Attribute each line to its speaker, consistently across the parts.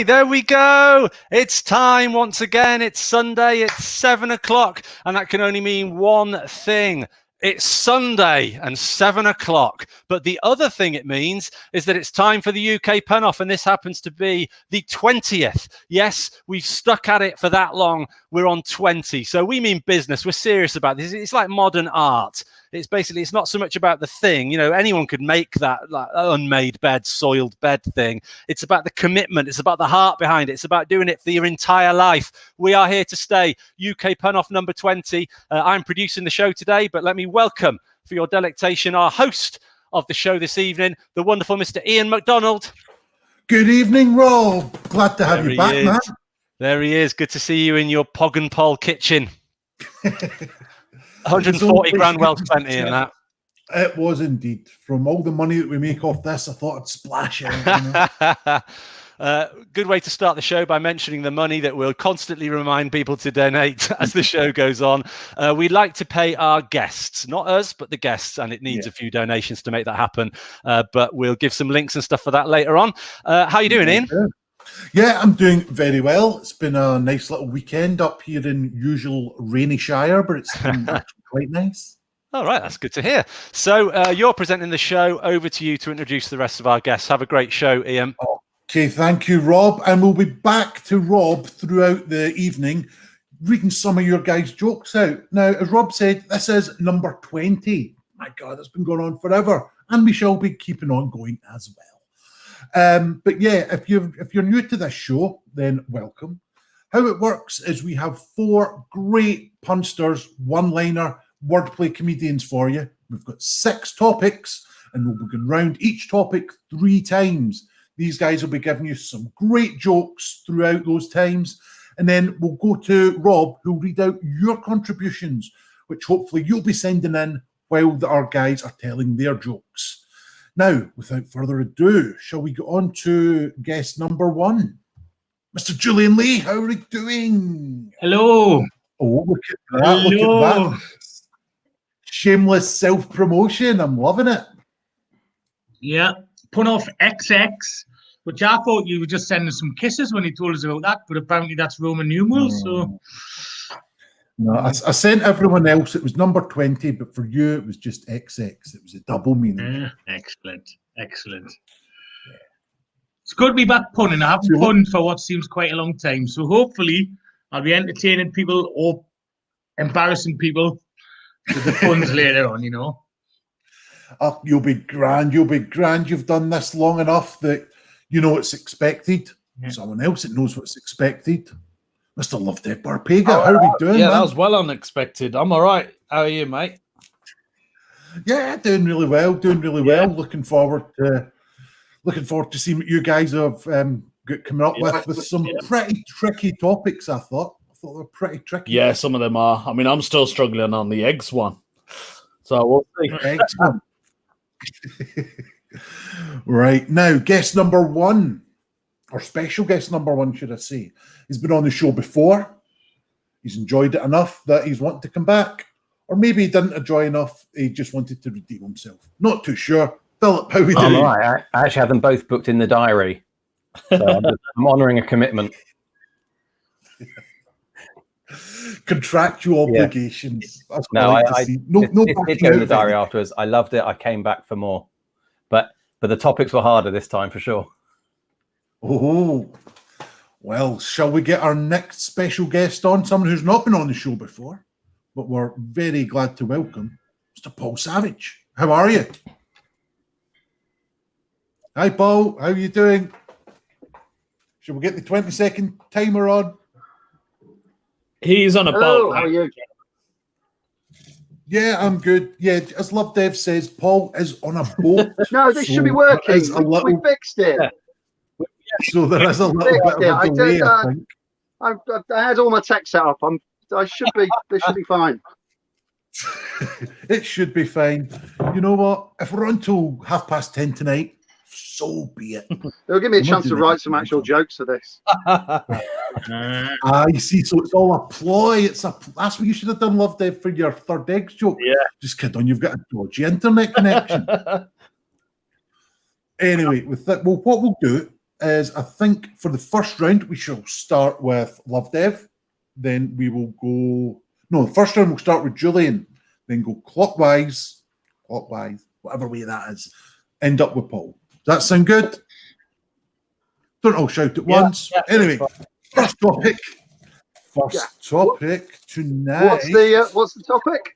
Speaker 1: Okay, there we go. It's time once again. It's Sunday. It's 7 o'clock. And that can only mean one thing. It's Sunday and 7 o'clock. But the other thing it means is that it's time for the UK pun-off. And this happens to be the 20th. Yes, we've stuck at it for that long. We're on 20. So we mean business. We're serious about this. It's like modern art. It's basically, it's not so much about the thing. You know, anyone could make that like unmade bed, soiled bed thing. It's about the commitment. It's about the heart behind it. It's about doing it for your entire life. We are here to stay. UK Pun-Off number 20. I'm producing the show today, but let me welcome for your delectation our host of the show this evening, the wonderful Mr. Iain MacDonald.
Speaker 2: Good evening, Rob. Glad to have you back, man.
Speaker 1: There he is. Good to see you in your Pog and Pole kitchen. 140 grand well spent in that.
Speaker 2: It was indeed. From all the money that we make off this, I thought I'd splash it. You know?
Speaker 1: Good way to start the show by mentioning the money that we'll constantly remind people to donate as the show goes on. We like to pay our guests, not us, but the guests, and it needs a few donations to make that happen. But we'll give some links and stuff for that later on. How you doing, Iain?
Speaker 2: Yeah, I'm doing very well. It's been a nice little weekend up here in usual rainy Shire, but it's been actually quite nice.
Speaker 1: All right, that's good to hear. So you're presenting the show. Over to you to introduce the rest of our guests. Have a great show, Iain.
Speaker 2: Okay, thank you, Rob. And we'll be back to Rob throughout the evening, reading some of your guys' jokes out. Now, as Rob said, this is number 20. My God, it's been going on forever. And we shall be keeping on going as well. But yeah, if you're new to this show, then welcome. How it works is we have 4 great punsters, one-liner, wordplay comedians for you. We've got 6 topics, and we'll be going round each topic 3 times. These guys will be giving you some great jokes throughout those times, and then we'll go to Rob, who'll read out your contributions, which hopefully you'll be sending in while our guys are telling their jokes. Now, without further ado, shall we go on to guest number 1? Mr. Julian Lee, how are you doing?
Speaker 3: Hello.
Speaker 2: Oh, look at that. Hello. Look at that. Shameless self-promotion. I'm loving it.
Speaker 3: Yeah. Pun-Off XX, which I thought you were just sending some kisses when you told us about that, but apparently that's Roman numerals. So.
Speaker 2: No, I sent everyone else. It was number 20, but for you, it was just XX. It was a double meaning.
Speaker 3: Excellent. Excellent. Yeah. It's good to be back punning. I haven't punned for what seems quite a long time. So hopefully I'll be entertaining people or embarrassing people with the puns later on, you know.
Speaker 2: Oh, you'll be grand. You'll be grand. You've done this long enough that you know it's expected. Yeah. Someone else that knows what's expected. Mr. Lovdev Barpaga, how are we doing?
Speaker 4: Yeah,
Speaker 2: man?
Speaker 4: That was well unexpected. I'm all right. How are you, mate?
Speaker 2: Yeah, doing really well. Well. Looking forward to seeing what you guys have got coming up with some pretty tricky topics. I thought they were pretty tricky.
Speaker 4: Yeah, some of them are. I mean, I'm still struggling on the eggs one. So we'll see.
Speaker 2: Eggs one. Right now, guest number 1. Or special guest number 1, should I say. He's been on the show before. He's enjoyed it enough that he's wanting to come back. Or maybe he didn't enjoy enough. He just wanted to redeem himself. Not too sure. Philip, how are we doing?
Speaker 5: Right. I actually have them both booked in the diary. So I'm honouring a commitment.
Speaker 2: Contractual obligations.
Speaker 5: Yeah. No, I did go in the diary afterwards. I loved it. I came back for more. But the topics were harder this time for sure.
Speaker 2: Oh, well, shall we get our next special guest on? Someone who's not been on the show before, but we're very glad to welcome Mr. Paul Savage. How are you? Hi, Paul. How are you doing? Shall we get the 20-second timer on?
Speaker 4: He's on a boat.
Speaker 6: How are you?
Speaker 2: Yeah, I'm good. Yeah, as Lovdev says, Paul is on a boat.
Speaker 6: No, this should be working. We fixed it.
Speaker 2: Yeah. So there is a little bit of a delay, I think.
Speaker 6: I had all my tech set up. This should be fine.
Speaker 2: It should be fine. You know what? If we're on till 10:30 tonight, so be it.
Speaker 6: They'll give me a chance to write some actual jokes for this.
Speaker 2: You see, so it's all a ploy. That's what you should have done, Lovdev, for your third eggs joke.
Speaker 4: Yeah.
Speaker 2: Just kid on, you've got a dodgy internet connection. Anyway, with that, well, what we'll do is, I think for the first round, we shall start with Lovdev. Then we will go... No, the first round we'll start with Julian. Then go clockwise, whatever way that is. End up with Paul. Does that sound good? Don't all shout at once. Anyway, first topic. Topic tonight.
Speaker 6: What's the topic?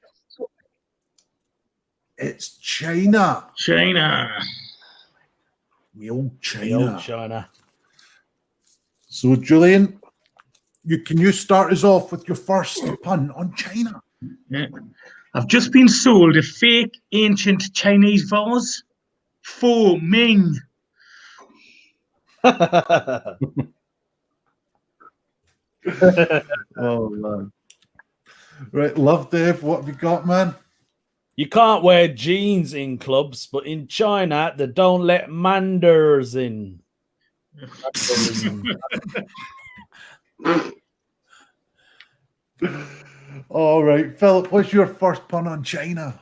Speaker 2: It's China.
Speaker 3: China.
Speaker 2: The old
Speaker 4: The old
Speaker 2: China.
Speaker 4: China.
Speaker 2: So, Julian, can you start us off with your first pun on China?
Speaker 3: Yeah. I've just been sold a fake ancient Chinese vase. Fo Ming.
Speaker 2: Oh, man. Right, Love Dave, what have you got, man?
Speaker 4: You can't wear jeans in clubs, but in China, they don't let manders in.
Speaker 2: All right, Philip, what's your first pun on China?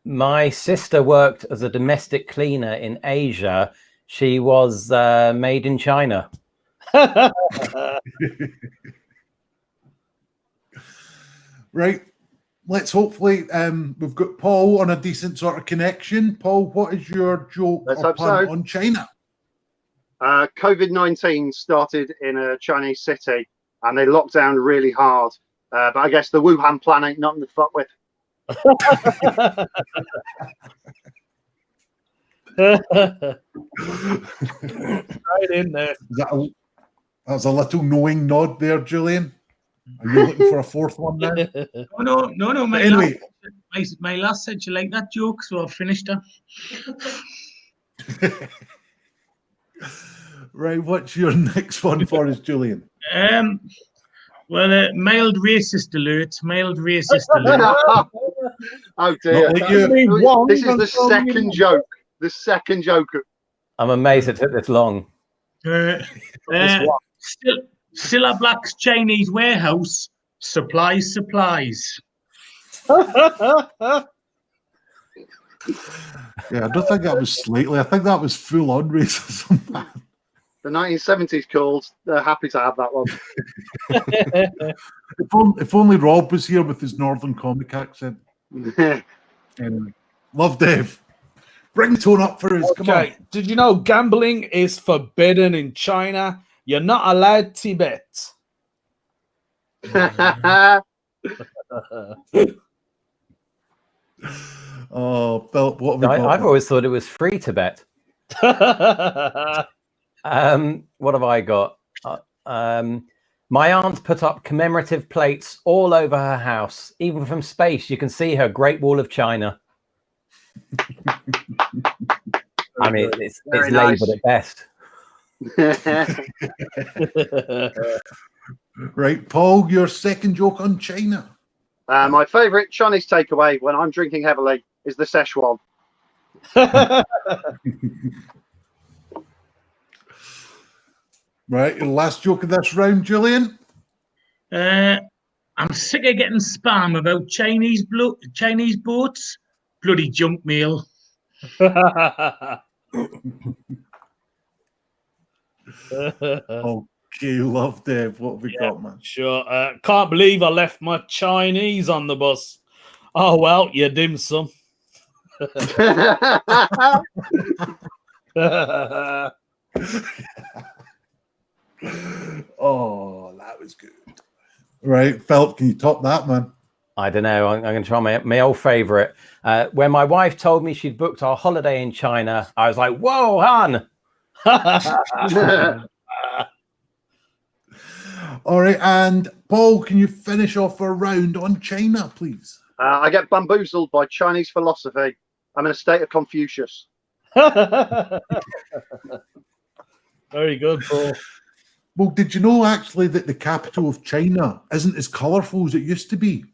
Speaker 5: My sister worked as a domestic cleaner in Asia. She was made in China.
Speaker 2: Right, let's hopefully we've got Paul on a decent sort of connection. Paul, what is your joke
Speaker 6: Let's
Speaker 2: or
Speaker 6: hope
Speaker 2: pun
Speaker 6: so.
Speaker 2: on China?
Speaker 6: COVID-19 started in a Chinese city and they locked down really hard. But I guess the Wuhan plan ain't nothing to fuck with.
Speaker 4: Right in there.
Speaker 2: That's a little knowing nod there, Julian. Are you looking for a fourth one now?
Speaker 3: No. My last said you like that joke, so I've finished her.
Speaker 2: Right, what's your next one for us, Julian?
Speaker 3: Well, mild racist alert. Mild racist alert.
Speaker 6: Oh dear.
Speaker 2: Not like you.
Speaker 6: This is the second joke. The second joke.
Speaker 5: I'm amazed it took this long.
Speaker 3: Still a Black's Chinese warehouse. Supplies.
Speaker 2: Yeah, I don't think that was slightly. I think that was full on racism.
Speaker 6: The 1970s calls. They're happy to have that one.
Speaker 2: If only Rob was here with his northern comic accent. Anyway, Love Dave. Bring tone up for us. Come on.
Speaker 4: Okay, did you know gambling is forbidden in China? You're not allowed to bet.
Speaker 2: Oh, Philip, what have we got?
Speaker 5: I've always thought it was free to bet. What have I got? My aunt put up commemorative plates all over her house. Even from space, you can see her Great Wall of China. I mean, it's
Speaker 6: nice.
Speaker 5: labelled at best.
Speaker 2: Right, Paul, your second joke on China.
Speaker 6: My favourite Chinese takeaway when I'm drinking heavily is the Szechuan.
Speaker 2: Right, your last joke of this round, Julian.
Speaker 3: I'm sick of getting spam about Chinese boats. Bloody junk mail.
Speaker 2: Okay, Love Dave. What have we got, man?
Speaker 4: Sure. Can't believe I left my Chinese on the bus. Oh, well, you dim sum.
Speaker 2: Oh, that was good. Right, Philip, can you top that, man?
Speaker 5: I don't know. I'm going to try my old favourite. When my wife told me she'd booked our holiday in China, I was like, whoa, hon.
Speaker 2: All right, and Paul, can you finish off a round on China, please?
Speaker 6: I get bamboozled by Chinese philosophy. I'm in a state of Confucius.
Speaker 4: Very good, Paul.
Speaker 2: Well, did you know actually that the capital of China isn't as colourful as it used to be?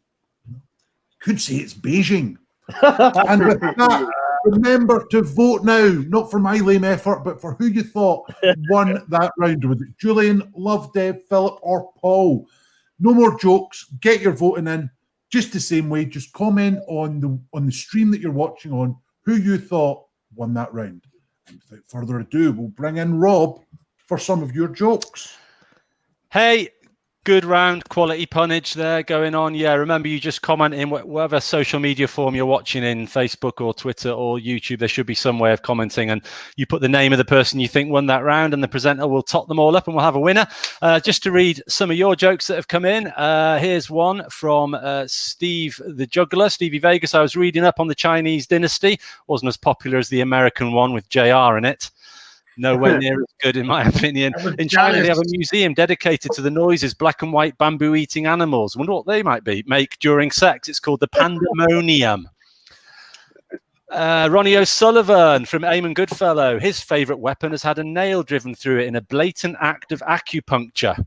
Speaker 2: Could say it's Beijing. And with that, remember to vote now, not for my lame effort, but for who you thought won that round. Was it Julian, Lovdev, Philip, or Paul? No more jokes. Get your voting in. Just the same way. Just comment on the stream that you're watching on who you thought won that round. Without further ado, we'll bring in Rob for some of your jokes.
Speaker 1: Hey, good round quality punnage there going on. Yeah, remember you just comment in whatever social media form you're watching in, Facebook or Twitter or YouTube. There should be some way of commenting, and you put the name of the person you think won that round, and the presenter will top them all up and we'll have a winner. Just to read some of your jokes that have come in. Here's one from Steve the Juggler, Stevie Vegas. I was reading up on the Chinese dynasty. Wasn't as popular as the American one with JR in it. Nowhere near as good, in my opinion. In China, they have a museum dedicated to the noises black and white bamboo-eating animals. I wonder what they might make during sex. It's called the Pandemonium. Ronnie O'Sullivan from Eamon Goodfellow. His favourite weapon has had a nail driven through it in a blatant act of acupuncture.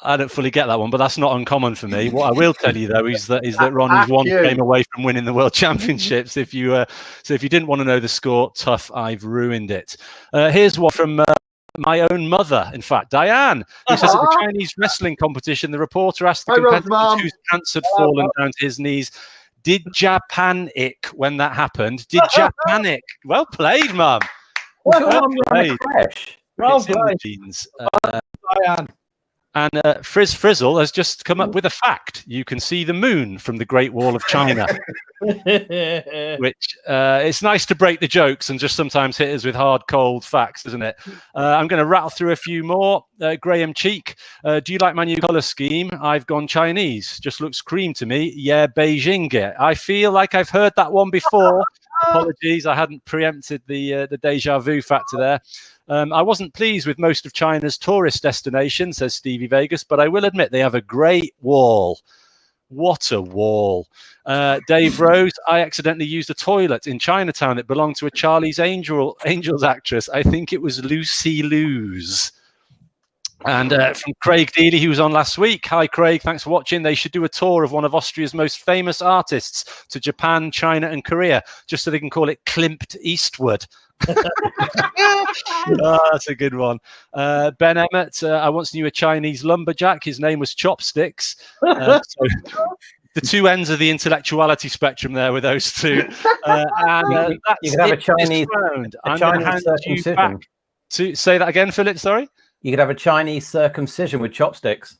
Speaker 1: I don't fully get that one, but that's not uncommon for me. What I will tell you though is that Ronnie's one game away from winning the World Championships. If you didn't want to know the score, tough, I've ruined it. Here's one from my own mother, in fact, Diane, who says at the Chinese wrestling competition, the reporter asked the competitor whose pants had fallen down to his knees, "Did Japan ick when that happened? Did Japan ick?" Well played, Mum. Well played.
Speaker 4: Well
Speaker 1: played.
Speaker 4: Diane.
Speaker 1: And Frizz Frizzle has just come up with a fact. You can see the moon from the Great Wall of China. Which it's nice to break the jokes and just sometimes hit us with hard, cold facts, isn't it? I'm going to rattle through a few more. Graham Cheek, do you like my new colour scheme? I've gone Chinese. Just looks cream to me. Yeah, Beijing. I feel like I've heard that one before. Apologies, I hadn't preempted the deja vu factor there. I wasn't pleased with most of China's tourist destinations, says Stevie Vegas, but I will admit they have a great wall. What a wall. Dave Rose, I accidentally used a toilet in Chinatown. It belonged to a Charlie's Angels actress. I think it was Lucy Liu's. And from Craig Dealey, who was on last week. Hi, Craig. Thanks for watching. They should do a tour of one of Austria's most famous artists to Japan, China, and Korea, just so they can call it Klimt Eastwood. That's a good one. Ben Emmett, I once knew a Chinese lumberjack. His name was Chopsticks. So the two ends of the intellectuality spectrum there with those two.
Speaker 5: You could have a Chinese circumcision.
Speaker 1: Say that again, Philip. Sorry.
Speaker 5: You could have a Chinese circumcision with chopsticks.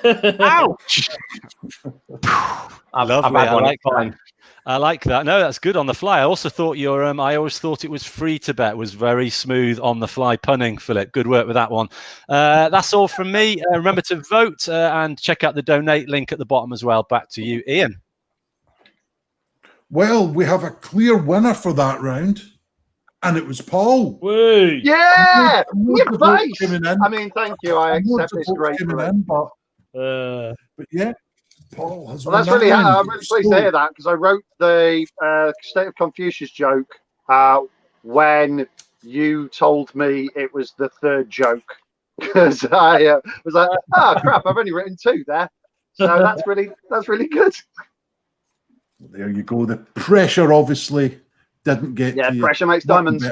Speaker 1: Ouch! Lovely. I like that. No, that's good on the fly. I also thought I always thought it was free to bet was very smooth on the fly punning, Philip. Good work with that one. That's all from me. Remember to vote and check out the donate link at the bottom as well. Back to you, Ian.
Speaker 2: Well, we have a clear winner for that round, and it was Paul.
Speaker 4: Woo.
Speaker 6: Yeah, your face.
Speaker 2: I
Speaker 6: mean, thank you. I accept this gratefully.
Speaker 2: But yeah. Paul has
Speaker 6: well, that's really. I'm really pleased to hear that because I wrote the State of Confucius joke when you told me it was the third joke because I was like, "Oh crap! I've only written two there." So that's really good.
Speaker 2: Well, there you go. The pressure obviously didn't get.
Speaker 6: Yeah, pressure makes diamonds.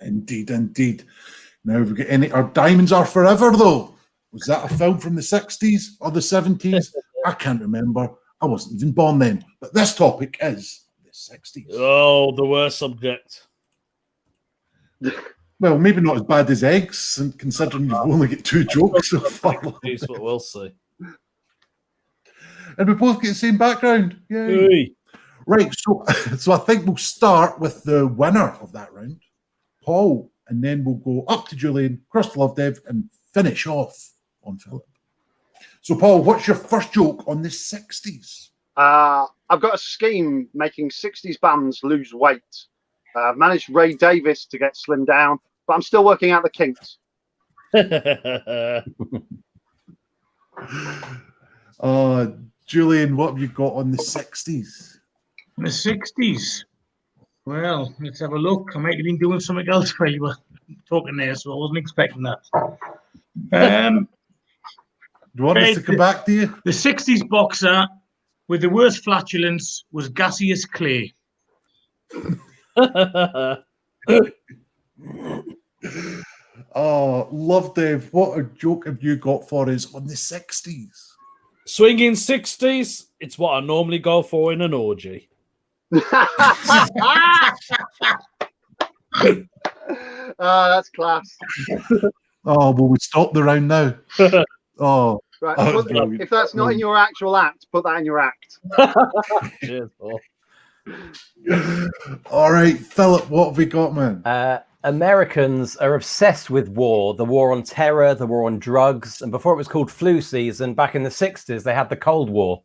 Speaker 2: Indeed. Now we get any. Our diamonds are forever though. Was that a film from the 60s or the 70s? I can't remember. I wasn't even born then. But this topic is the 60s.
Speaker 4: Oh, the worst subject.
Speaker 2: Well, maybe not as bad as eggs, and considering you've only got two jokes so far.
Speaker 4: Here's what we'll see.
Speaker 2: And we both get the same background. Yay.
Speaker 4: Hey.
Speaker 2: Right, so I think we'll start with the winner of that round, Paul, and then we'll go up to Julian, across to Lovdev, and finish off on Philip. So, Paul, what's your first joke on the 60s?
Speaker 6: I've got a scheme making 60s bands lose weight. I've managed Ray Davis to get slimmed down, but I'm still working out the kinks.
Speaker 2: Julian, what have you got on the 60s?
Speaker 3: The 60s? Well, let's have a look. I might have been doing something else while you were talking there, so I wasn't expecting that.
Speaker 2: Do you want us to come back to you?
Speaker 3: The 60s boxer with the worst flatulence was gaseous clay.
Speaker 2: Lovdev, what a joke have you got for us on the 60s?
Speaker 4: Swinging 60s, it's what I normally go for in an orgy.
Speaker 6: That's class.
Speaker 2: Oh, well, we stop the round now. Oh,
Speaker 6: Right.
Speaker 2: that was brilliant.
Speaker 6: If that's not in your actual act, put that in your act.
Speaker 4: Cheers, Paul.
Speaker 2: All right, Philip, what have we got, man?
Speaker 5: Americans are obsessed with war, the war on terror, the war on drugs. And before it was called flu season, back in the 60s, they had the Cold War.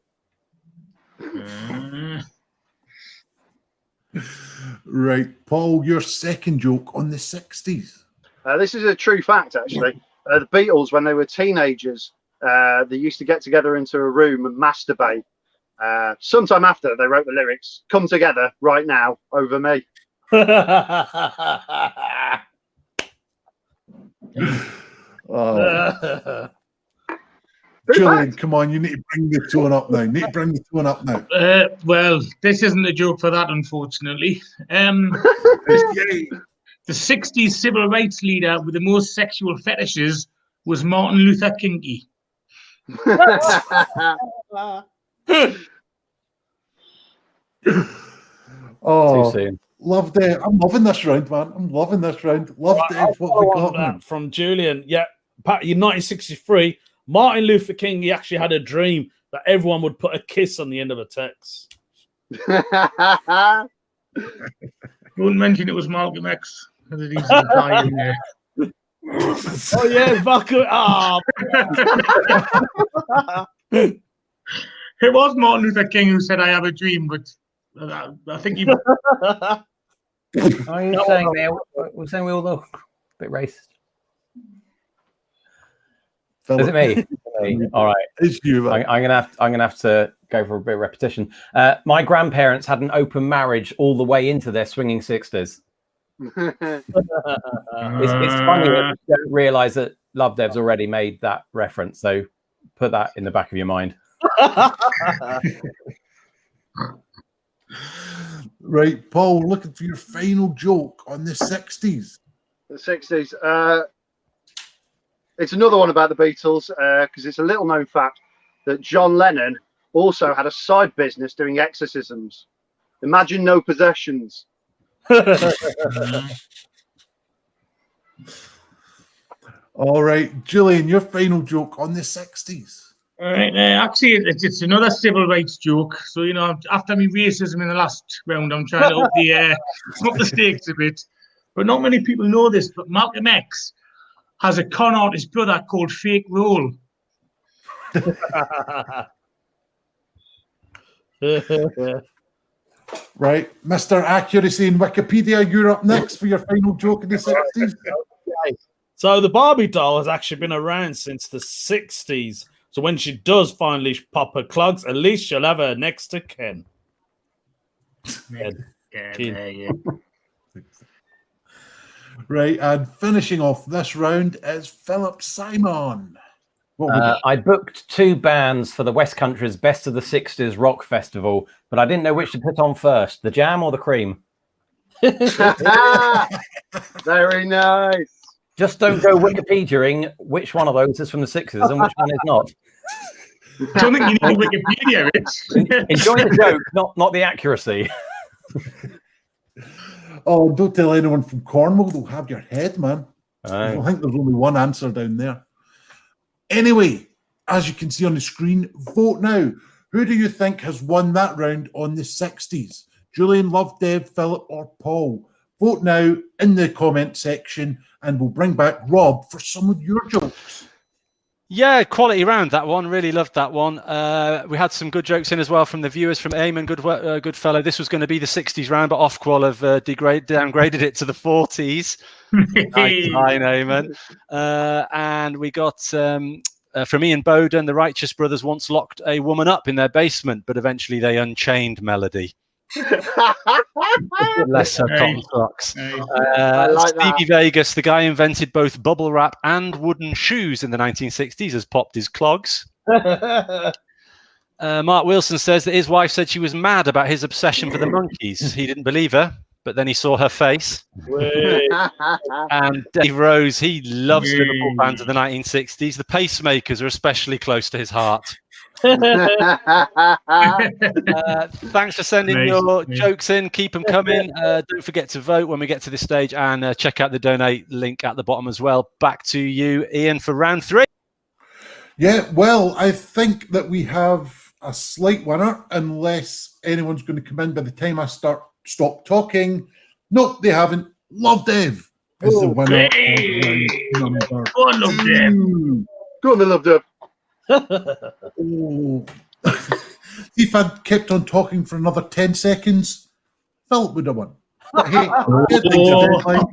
Speaker 2: Right, Paul, your second joke on the 60s.
Speaker 6: This is a true fact, actually. The Beatles, when they were teenagers, they used to get together into a room and masturbate. Sometime after, they wrote the lyrics, "Come together right now over me."
Speaker 2: Oh. Julian, come on, you need to bring the tone up now.
Speaker 3: Well, this isn't a joke for that, unfortunately. The 60s civil rights leader with the most sexual fetishes was Martin Luther King.
Speaker 2: Oh,
Speaker 5: Too soon.
Speaker 2: Lovdev. I'm loving this round, man. I'm loving this round. Lovdev, what have we got, man?
Speaker 4: From Julian. Yeah, in 1963, Martin Luther King, he actually had a dream that everyone would put a kiss on the end of a text.
Speaker 3: Don't mention it was Malcolm X. Because it used to die in there.
Speaker 4: Oh, yeah, Malcolm.
Speaker 3: It was Martin Luther King who said, "I have a dream," but I think he...
Speaker 5: Are you saying we're saying we all look a bit racist?
Speaker 2: Philip.
Speaker 5: Is it me? All right.
Speaker 2: It's you, man.
Speaker 5: I'm gonna have to go for a bit of repetition. My grandparents had an open marriage all the way into their swinging 60s. It's funny that you don't realise that Lovdev's already made that reference, so put that in the back of your mind.
Speaker 2: Right, Paul, looking for your final joke on the 60s.
Speaker 6: The 60s. It's another one about the Beatles because it's a little known fact that John Lennon also had a side business doing exorcisms. Imagine no possessions.
Speaker 2: All right, Julian, your final joke on the 60s.
Speaker 3: All right, actually, it's another civil rights joke. So, you know, after me racism in the last round, I'm trying to up the stakes a bit. But not many people know this, but Malcolm X has a con artist brother called Fake Roll.
Speaker 2: Right, Mr. Accuracy in Wikipedia, you're up next for your final joke in the 60s.
Speaker 4: So the Barbie doll has actually been around since the 60s. So when she does finally pop her clogs, at least she'll have her next to Ken.
Speaker 2: Right, and finishing off this round is Philip Simon.
Speaker 5: I booked 2 bands for the West Country's Best of the 60s Rock Festival, but I didn't know which to put on first, the Jam or the Cream.
Speaker 6: Very nice.
Speaker 5: Just don't go Wikipedia-ing which one of those is from the 60s and which one is not.
Speaker 3: I don't think you need Wikipedia, Rich.
Speaker 5: Enjoy the joke, not the accuracy.
Speaker 2: Oh, don't tell anyone from Cornwall, they'll have your head, man. I think there's only one answer down there. Anyway, as you can see on the screen, vote now. Who do you think has won that round on the 60s? Julian, Lovdev, Philip, or Paul? Vote now in the comment section, and we'll bring back Rob for some of your jokes.
Speaker 1: Yeah, quality round, that one. Really loved that one. We had some good jokes in as well from the viewers, from Eamon, good fellow. This was going to be the 60s round, but Offqual have downgraded it to the 40s. Hi, Eamon. And we got from Ian Bowden, the Righteous Brothers once locked a woman up in their basement, but eventually they unchained Melody. Bless her cotton socks. Like Stevie Vegas, the guy invented both bubble wrap and wooden shoes in the 1960s, has popped his clogs. Mark Wilson says that his wife said she was mad about his obsession for the Monkees. He didn't believe her, but then he saw her face. And Dave Rose, he loves Liverpool bands of the 1960s. The Pacemakers are especially close to his heart. Thanks for sending
Speaker 3: Nice,
Speaker 1: your
Speaker 3: nice.
Speaker 1: jokes in. Keep them coming. Don't forget to vote when we get to this stage, and check out the donate link at the bottom as well. Back to you, Ian, for round 3.
Speaker 2: Yeah, well, I think that we have a slight winner, unless anyone's going to come in by the time I stop talking. No, they haven't. Lovdev is the winner.
Speaker 3: Hey!
Speaker 2: Of round number
Speaker 3: Go on, Lovdev.
Speaker 2: 2.
Speaker 6: Go on, the Lovdev.
Speaker 2: Oh. If I'd kept on talking for another 10 seconds, Philip would have won. But hey, good things are deadline.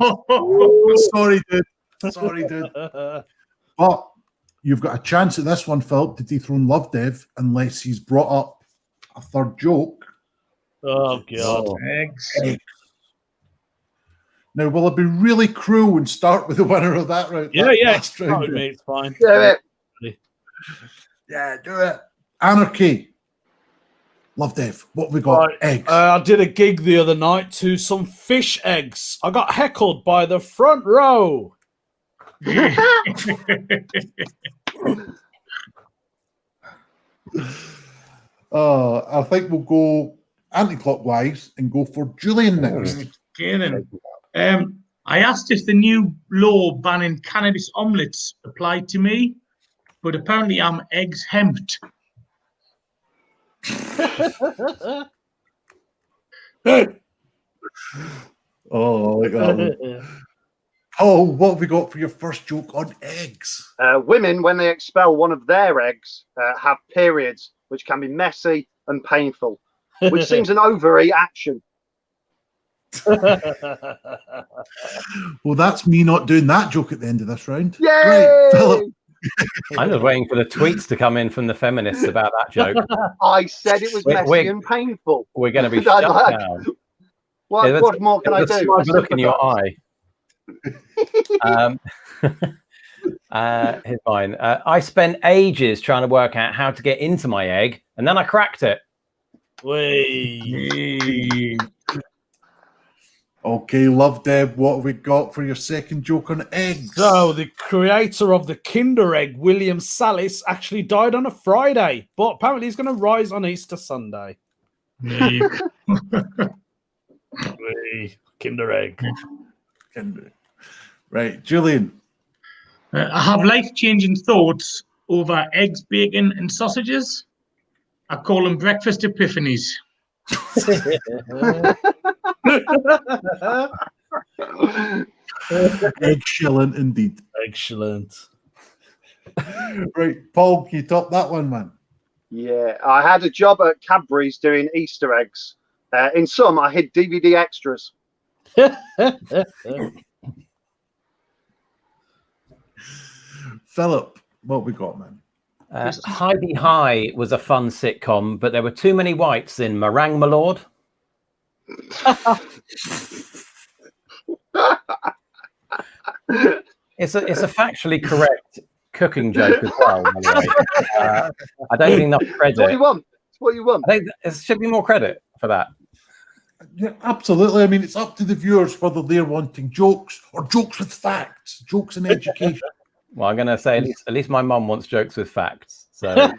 Speaker 2: Sorry, dude. But you've got a chance at this one, Philip, to dethrone Lovdev, unless he's brought up a third joke.
Speaker 4: Oh, God.
Speaker 3: Eggs.
Speaker 2: Now, will it be really cruel and start with the winner of that round?
Speaker 4: Yeah,
Speaker 2: that
Speaker 4: yeah.
Speaker 2: last round?
Speaker 4: Sorry, mate, it's fine.
Speaker 6: Do it.
Speaker 2: Yeah, do it. Anarchy. Lovdev, what have we got?
Speaker 4: Right.
Speaker 2: Eggs.
Speaker 4: I did a gig the other night to some fish eggs. I got heckled by the front row.
Speaker 2: I think we'll go anti-clockwise and go for Julian next.
Speaker 3: Okay, then. I asked if the new law banning cannabis omelets applied to me, but apparently I'm eggs hemped.
Speaker 2: Oh, I like that one. Oh, what have we got for your first joke on eggs?
Speaker 6: Women, when they expel one of their eggs, have periods, which can be messy and painful, which seems an overreaction.
Speaker 2: Well, that's me not doing that joke at the end of this round.
Speaker 6: Yay!
Speaker 2: Right, Philip.
Speaker 5: I'm just waiting for the tweets to come in from the feminists about that joke.
Speaker 6: I said it was messy and painful.
Speaker 5: We're going to be
Speaker 6: I'd
Speaker 5: shut
Speaker 6: like-
Speaker 5: down.
Speaker 6: What more can I
Speaker 5: There's a
Speaker 6: do?
Speaker 5: smug look in your eye. Here's mine. I spent ages trying to work out how to get into my egg, and then I cracked it.
Speaker 3: Hey.
Speaker 2: Okay, Lovdev, what have we got for your second joke on eggs?
Speaker 4: So, the creator of the Kinder Egg, William Salis, actually died on a Friday, but apparently he's going to rise on Easter Sunday.
Speaker 3: Hey.
Speaker 4: Kinder Egg.
Speaker 2: Right, Julian.
Speaker 3: I have life-changing thoughts over eggs, bacon, and sausages. I call them breakfast epiphanies.
Speaker 2: Excellent indeed.
Speaker 4: Excellent.
Speaker 2: Right, Paul, can you top that one, man?
Speaker 6: Yeah, I had a job at Cadbury's doing Easter eggs. In some, I hid DVD extras.
Speaker 2: Philip, what we got, man?
Speaker 5: Heidi High was a fun sitcom, but there were too many whites in Meringue, My Lord. It's a factually correct cooking joke as well. By the way. I don't think enough credit.
Speaker 6: It's what you want. It's what you want.
Speaker 5: I think there should be more credit for that.
Speaker 2: Yeah, absolutely. I mean, it's up to the viewers whether they're wanting jokes or jokes with facts, jokes in education.
Speaker 5: Well, I'm going to say at least my mum wants jokes with facts. So,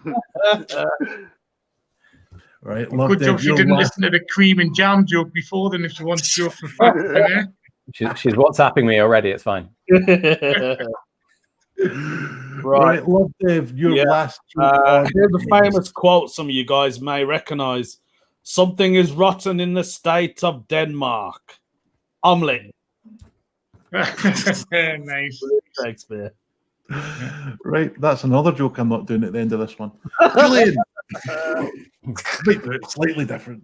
Speaker 2: Right,
Speaker 3: Good job she didn't listen to the cream and jam joke before then if she wants jokes for facts.
Speaker 5: she's WhatsApping me already. It's fine.
Speaker 2: Right, Lovdev, your last joke.
Speaker 4: Here's a famous quote some of you guys may recognize. Something is rotten in the state of Denmark. Omelette.
Speaker 3: Nice.
Speaker 4: Shakespeare.
Speaker 2: Right, that's another joke I'm not doing at the end of this one. Julian! Slightly different.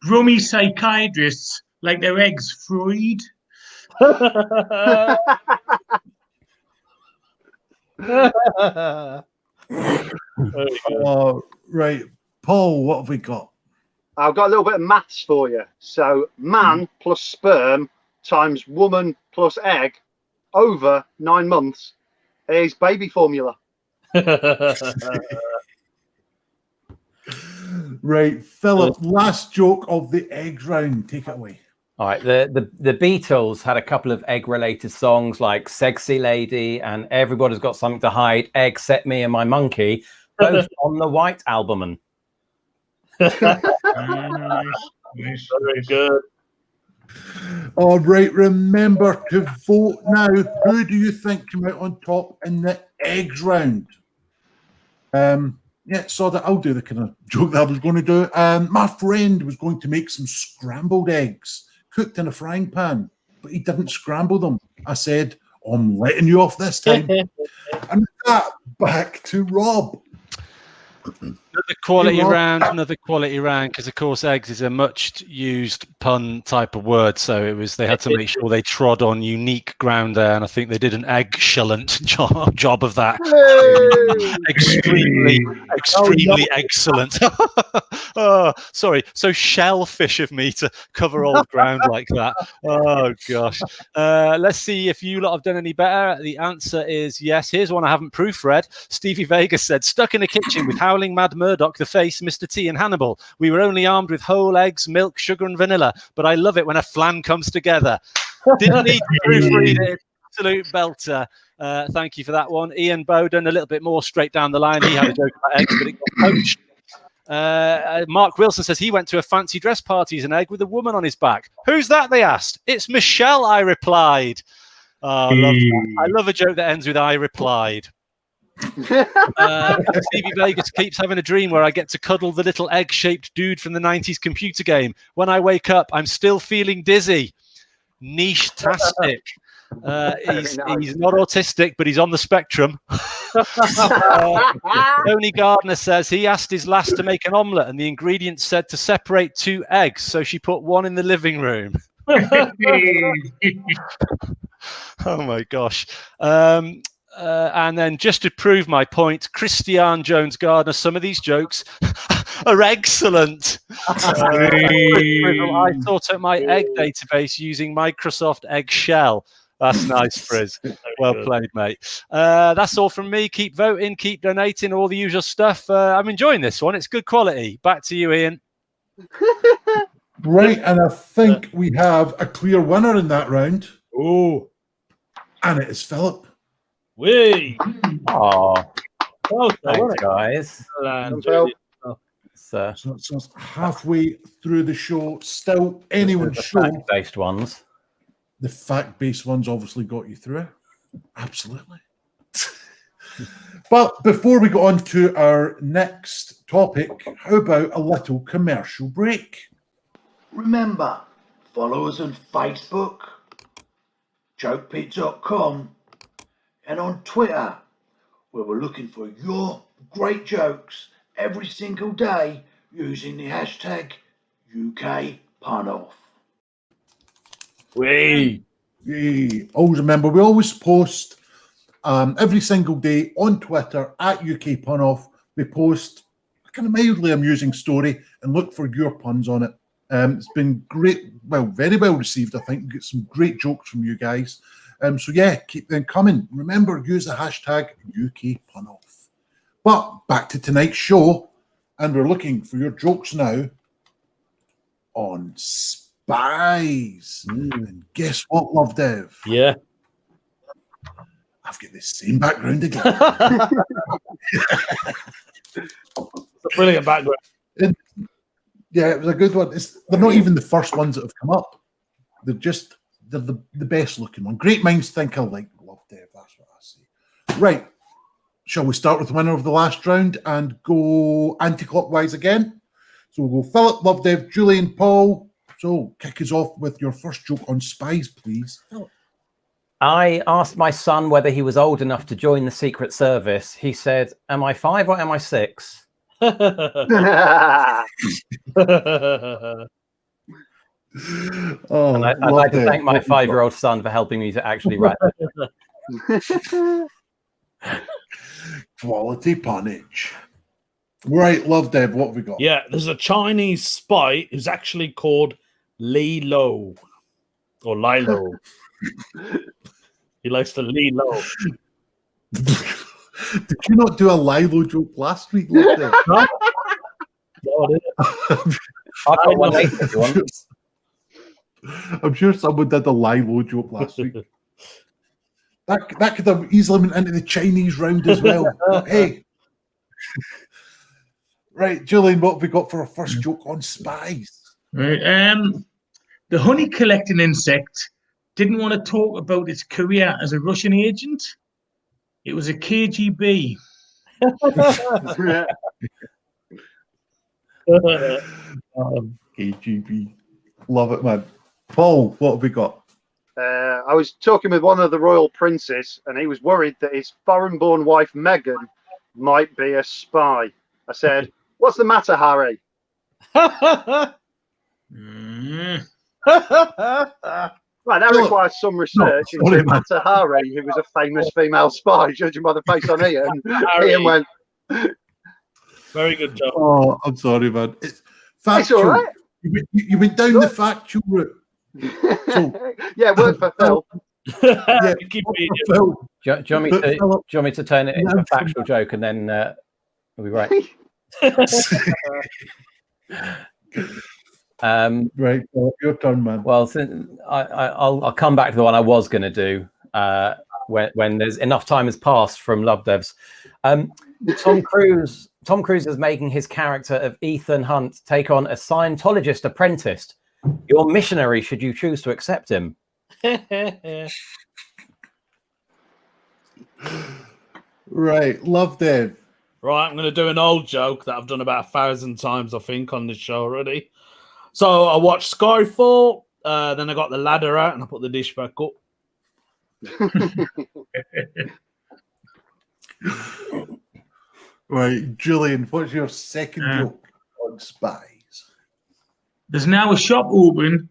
Speaker 3: Rummy psychiatrists like their eggs fried.
Speaker 2: Right, Paul, what have we got?
Speaker 6: I've got a little bit of maths for you. So, man plus sperm times woman plus egg over 9 months is baby formula.
Speaker 2: Right, Philip, last joke of the eggs round. Take it away.
Speaker 5: All right. The Beatles had a couple of egg-related songs like "Sexy Lady" and "Everybody's Got Something to Hide," "Egg Set Me and My Monkey." both on the White Album.
Speaker 3: Nice.
Speaker 4: Very good.
Speaker 2: All right, remember to vote now. Who do you think came out on top in the eggs round? Yeah, so that I'll do the kind of joke that I was going to do. My friend was going to make some scrambled eggs cooked in a frying pan, but he didn't scramble them. I said, I'm letting you off this time. And with that, back to Rob.
Speaker 1: Another quality round, because of course eggs is a much used pun type of word, so they had to make sure they trod on unique ground there, and I think they did an excellent job of that. extremely excellent. Oh, sorry, so shellfish of me to cover old ground like that. Oh gosh. Let's see if you lot have done any better. The answer is yes. Here's one I haven't proofread. Stevie Vegas said, stuck in a kitchen with Howling Mad Murdoch, the Face, Mr. T and Hannibal. We were only armed with whole eggs, milk, sugar and vanilla, but I love it when a flan comes together. Didn't need to proofread it. Absolute belter. Thank you for that one. Ian Bowden, a little bit more straight down the line. He had a joke about eggs, but it got poached. Mark Wilson says he went to a fancy dress party as an egg with a woman on his back. Who's that, they asked. It's Michelle, I replied. Oh, I love that. I love a joke that ends with I replied. Stevie Vegas keeps having a dream where I get to cuddle the little egg-shaped dude from the 90s computer game. When I wake up, I'm still feeling dizzy. Niche-tastic. He's not autistic, but he's on the spectrum. Tony Gardner says he asked his lass to make an omelette and the ingredients said to separate 2 eggs, so she put one in the living room. Oh my gosh. And then just to prove my point, Christian Jones Gardner, some of these jokes are excellent. I sort out my egg database using Microsoft Eggshell. That's nice, Frizz. Well played, mate. That's all from me. Keep voting, keep donating, all the usual stuff. I'm enjoying this one. It's good quality. Back to you, Ian.
Speaker 2: Right, and I think we have a clear winner in that round.
Speaker 4: Oh.
Speaker 2: And it is Philip.
Speaker 4: Wee.
Speaker 5: Oh,
Speaker 4: Well,
Speaker 5: thanks, guys.
Speaker 2: So it's halfway through the show. Still, anyone's show.
Speaker 5: Fact-based ones.
Speaker 2: The fact-based ones obviously got you through. Absolutely. But before we go on to our next topic, how about a little commercial break?
Speaker 7: Remember, follow us on Facebook, jokepit.com, and on Twitter, where we're looking for your great jokes every single day using the hashtag UKPunOff.
Speaker 4: Wee.
Speaker 2: Always remember, we always post every single day on Twitter at UKPunOff. We post a kind of mildly amusing story and look for your puns on it. It's been great, very well received, I think. We get some great jokes from you guys. So yeah, keep them coming. Remember, use the hashtag UKPunOff. But back to tonight's show, and we're looking for your jokes now on Spies. And guess what, Lovdev?
Speaker 4: Yeah.
Speaker 2: I've got the same background again.
Speaker 4: It's a brilliant background.
Speaker 2: Yeah, it was a good one. They're not even the first ones that have come up. They're the best looking one. Great minds think alike, Lovdev. That's what I see. Right. Shall we start with the winner of the last round and go anti-clockwise again? So we'll go Philip, Lovdev, Julian, Paul. So kick us off with your first joke on Spies, please.
Speaker 5: I asked my son whether he was old enough to join the Secret Service. He said, am I 5 or am I 6?
Speaker 2: Oh,
Speaker 5: And I'd like to thank my 5-year-old son for helping me to actually write that.
Speaker 2: Quality punnage. Right, Lovdev, what have we got?
Speaker 4: Yeah, there's a Chinese spy who's actually called Li Lo. Or Lilo. He likes to Li Lo.
Speaker 2: Did you not do a Lilo joke last week, Lovdev?
Speaker 4: No, I didn't.
Speaker 5: I've got one later if you want.
Speaker 2: I'm sure someone did a Lilo joke last week. That could have easily went into the Chinese round as well. But hey, Right, Julian, what have we got for our first joke on Spies?
Speaker 3: Right. The honey collecting insect didn't want to talk about its career as a Russian agent. It was a KGB.
Speaker 2: KGB. Love it, man. Paul, what have we got?
Speaker 6: I was talking with one of the royal princes, and he was worried that his foreign-born wife Meghan might be a spy. I said, "What's the matter, Harry?" Right, that requires some research into Mata Hari, who was a famous female spy, judging by the face on Iain. Iain went,
Speaker 4: very good job.
Speaker 2: Oh, I'm sorry, man. It's factual.
Speaker 6: all right.
Speaker 2: You went down the factual route. So,
Speaker 6: yeah, word for Phil.
Speaker 2: yeah, Phil.
Speaker 5: Do you want me to turn it into a factual joke and then we'll be right?
Speaker 2: Right, your turn, man.
Speaker 5: Well, since I'll come back to the one I was going to do when there's enough time has passed from Lovdev's. Tom Cruise is making his character of Ethan Hunt take on a Scientologist apprentice. Your missionary, should you choose to accept him.
Speaker 2: Right, Lovdev.
Speaker 4: Right, I'm going to do an old joke that I've done about 1,000 times, I think, on this show already. So I watched Skyfall, then I got the ladder out and I put the dish back up.
Speaker 2: Right, Julian, what's your second joke on Spies?
Speaker 3: There's now a shop open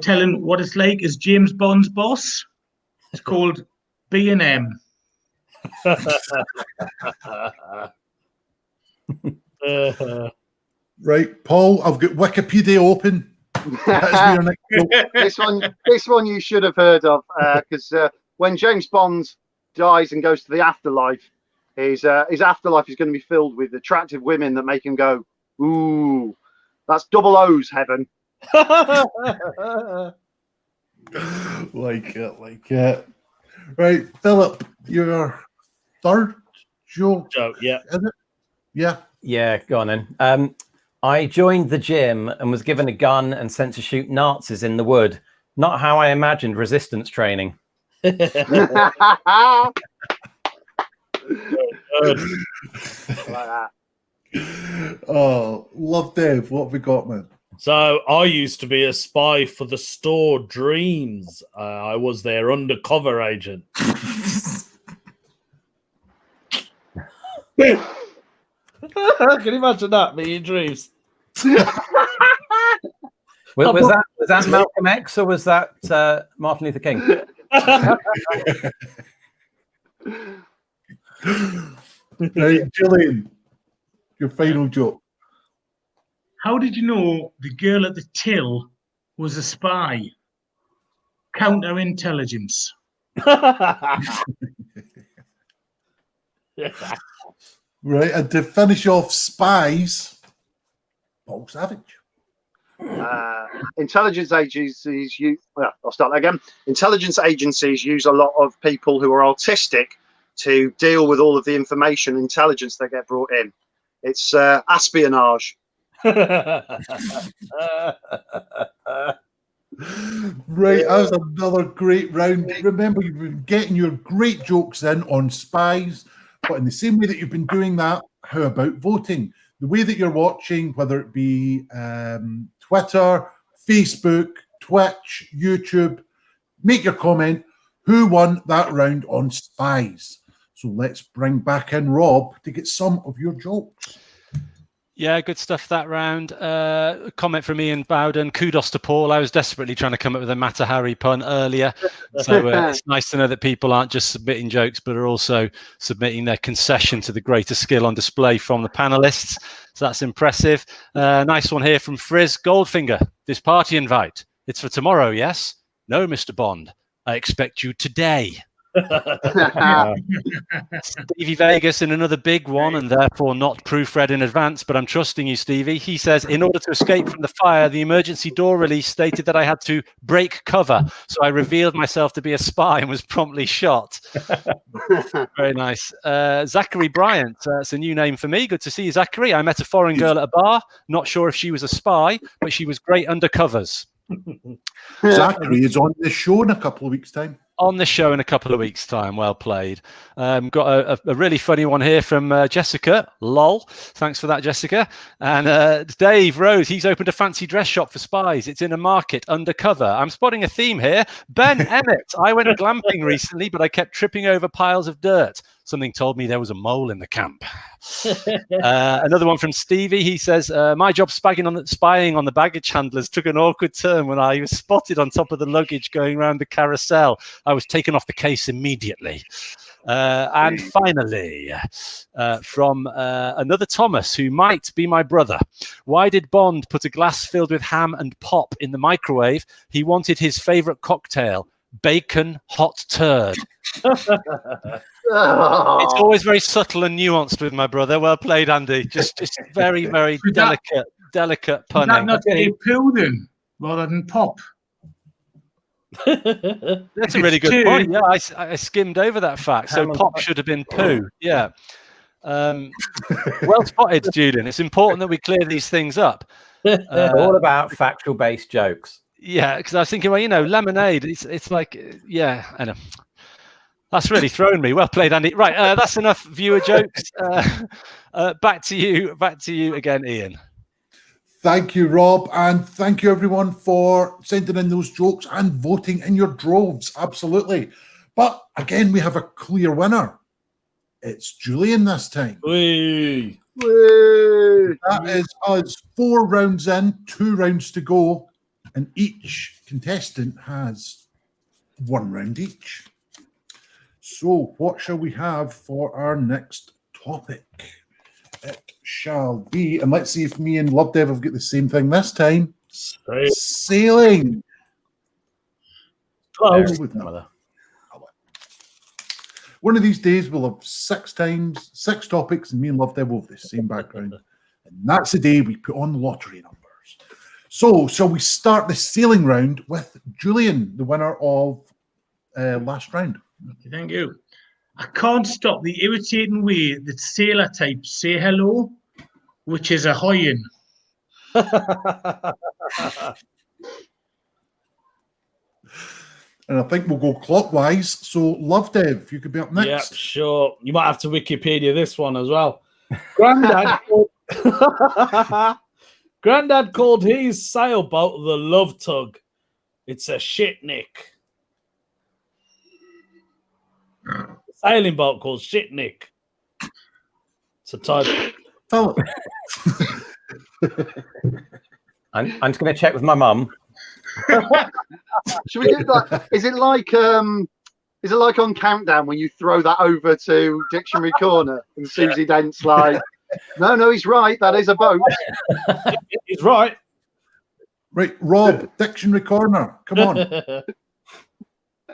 Speaker 3: telling what it's like as James Bond's boss. It's called B&M.
Speaker 2: Right, Paul, I've got Wikipedia open. That's your next joke.
Speaker 6: This one you should have heard of, because when James Bond dies and goes to the afterlife, his afterlife is going to be filled with attractive women that make him go, ooh, that's double O's heaven.
Speaker 2: Like it. Right, Philip, your third joke.
Speaker 4: Yeah.
Speaker 2: Is it? Yeah.
Speaker 5: Yeah, go on then. I joined the gym and was given a gun and sent to shoot Nazis in the wood. Not how I imagined resistance training.
Speaker 2: Oh, Lovdev, what have we got, man?
Speaker 4: So I used to be a spy for the store Dreams. I was their undercover agent. Can you imagine that, me in Dreams?
Speaker 5: Was that Malcolm X or was that Martin Luther King?
Speaker 2: Right, Julian, your final joke.
Speaker 3: How did you know the girl at the till was a spy? Counterintelligence.
Speaker 2: Right, and to finish off Spies, Paul Savage.
Speaker 6: Intelligence agencies I'll start that again. Intelligence agencies use a lot of people who are autistic to deal with all of the information intelligence that get brought in. It's espionage.
Speaker 2: Right, that was another great round. Remember, you've been getting your great jokes in on Spies, but in the same way that you've been doing that, how about voting? The way that you're watching, whether it be Twitter, Facebook, Twitch, YouTube, make your comment. Who won that round on Spies? So let's bring back in Rob to get some of your jokes.
Speaker 1: Yeah, good stuff that round. Comment from Ian Bowden. Kudos to Paul. I was desperately trying to come up with a Mata Hari pun earlier. So it's nice to know that people aren't just submitting jokes, but are also submitting their concession to the greater skill on display from the panelists. So that's impressive. Nice one here from Frizz Goldfinger. This party invite. It's for tomorrow, yes? No, Mr. Bond. I expect you today. Stevie Vegas in another big one, and therefore not proofread in advance, but I'm trusting you, Stevie. He says, in order to escape from the fire, the emergency door release stated that I had to break cover. So I revealed myself to be a spy and was promptly shot. Very nice. Zachary Bryant, that's a new name for me. Good to see you, Zachary. I met a foreign girl at a bar. Not sure if she was a spy, but she was great under covers.
Speaker 2: Zachary is on the show in a couple of weeks' time.
Speaker 1: On the show in a couple of weeks' time. Well played. Got a really funny one here from Jessica. Lol. Thanks for that, Jessica. And Dave Rose, he's opened a fancy dress shop for spies. It's in a market undercover. I'm spotting a theme here. Ben Emmett, I went glamping recently, but I kept tripping over piles of dirt. Something told me there was a mole in the camp. Another one from Stevie. He says, my job spying on the baggage handlers took an awkward turn when I was spotted on top of the luggage going around the carousel. I was taken off the case immediately. And finally, from another Thomas, who might be my brother. Why did Bond put a glass filled with ham and pop in the microwave? He wanted his favourite cocktail, bacon hot turd. It's always very subtle and nuanced with my brother. Well played, Andy. Just very, very delicate punning.
Speaker 3: That not a poo then, rather than pop.
Speaker 1: That's a really good point. Yeah, I skimmed over that fact. So pop should have been poo. Yeah. Well spotted, Julian. It's important that we clear these things up.
Speaker 5: All about factual-based jokes.
Speaker 1: Yeah, because I was thinking, well, lemonade. It's like, yeah, I know. That's really thrown me. Well played, Andy. Right, that's enough viewer jokes. Back to you again, Ian.
Speaker 2: Thank you, Rob, and thank you everyone for sending in those jokes and voting in your droves. Absolutely. But again, we have a clear winner. It's Julian this time.
Speaker 4: Whee.
Speaker 2: That is us 4 rounds in, 2 rounds to go, and each contestant has 1 round each. So what shall we have for our next topic? It shall be, and let's see if me and Lovdev have got the same thing this time. Sailing.
Speaker 5: Close.
Speaker 2: One of these days we'll have 6 topics, and me and Lovdev will have the same background. And that's the day we put on the lottery numbers. So shall we start the sailing round with Julian, the winner of last round?
Speaker 3: Okay, thank you. I can't stop the irritating way that sailor types say hello, which is a hoyin.
Speaker 2: And I think we'll go clockwise. So, Lovdev, you could be up next.
Speaker 4: Yeah, sure. You might have to Wikipedia this one as well. Grandad called his sailboat the Love Tug. It's a shitnik. Sailing boat called Shitnik. It's a type.
Speaker 2: Philip.
Speaker 5: I'm just going to check with my mum.
Speaker 6: Should we do that? Is it like on Countdown when you throw that over to Dictionary Corner and Susie Dent's like, no, he's right. That is a boat.
Speaker 4: He's right.
Speaker 2: Right, Rob, Dictionary Corner. Come on.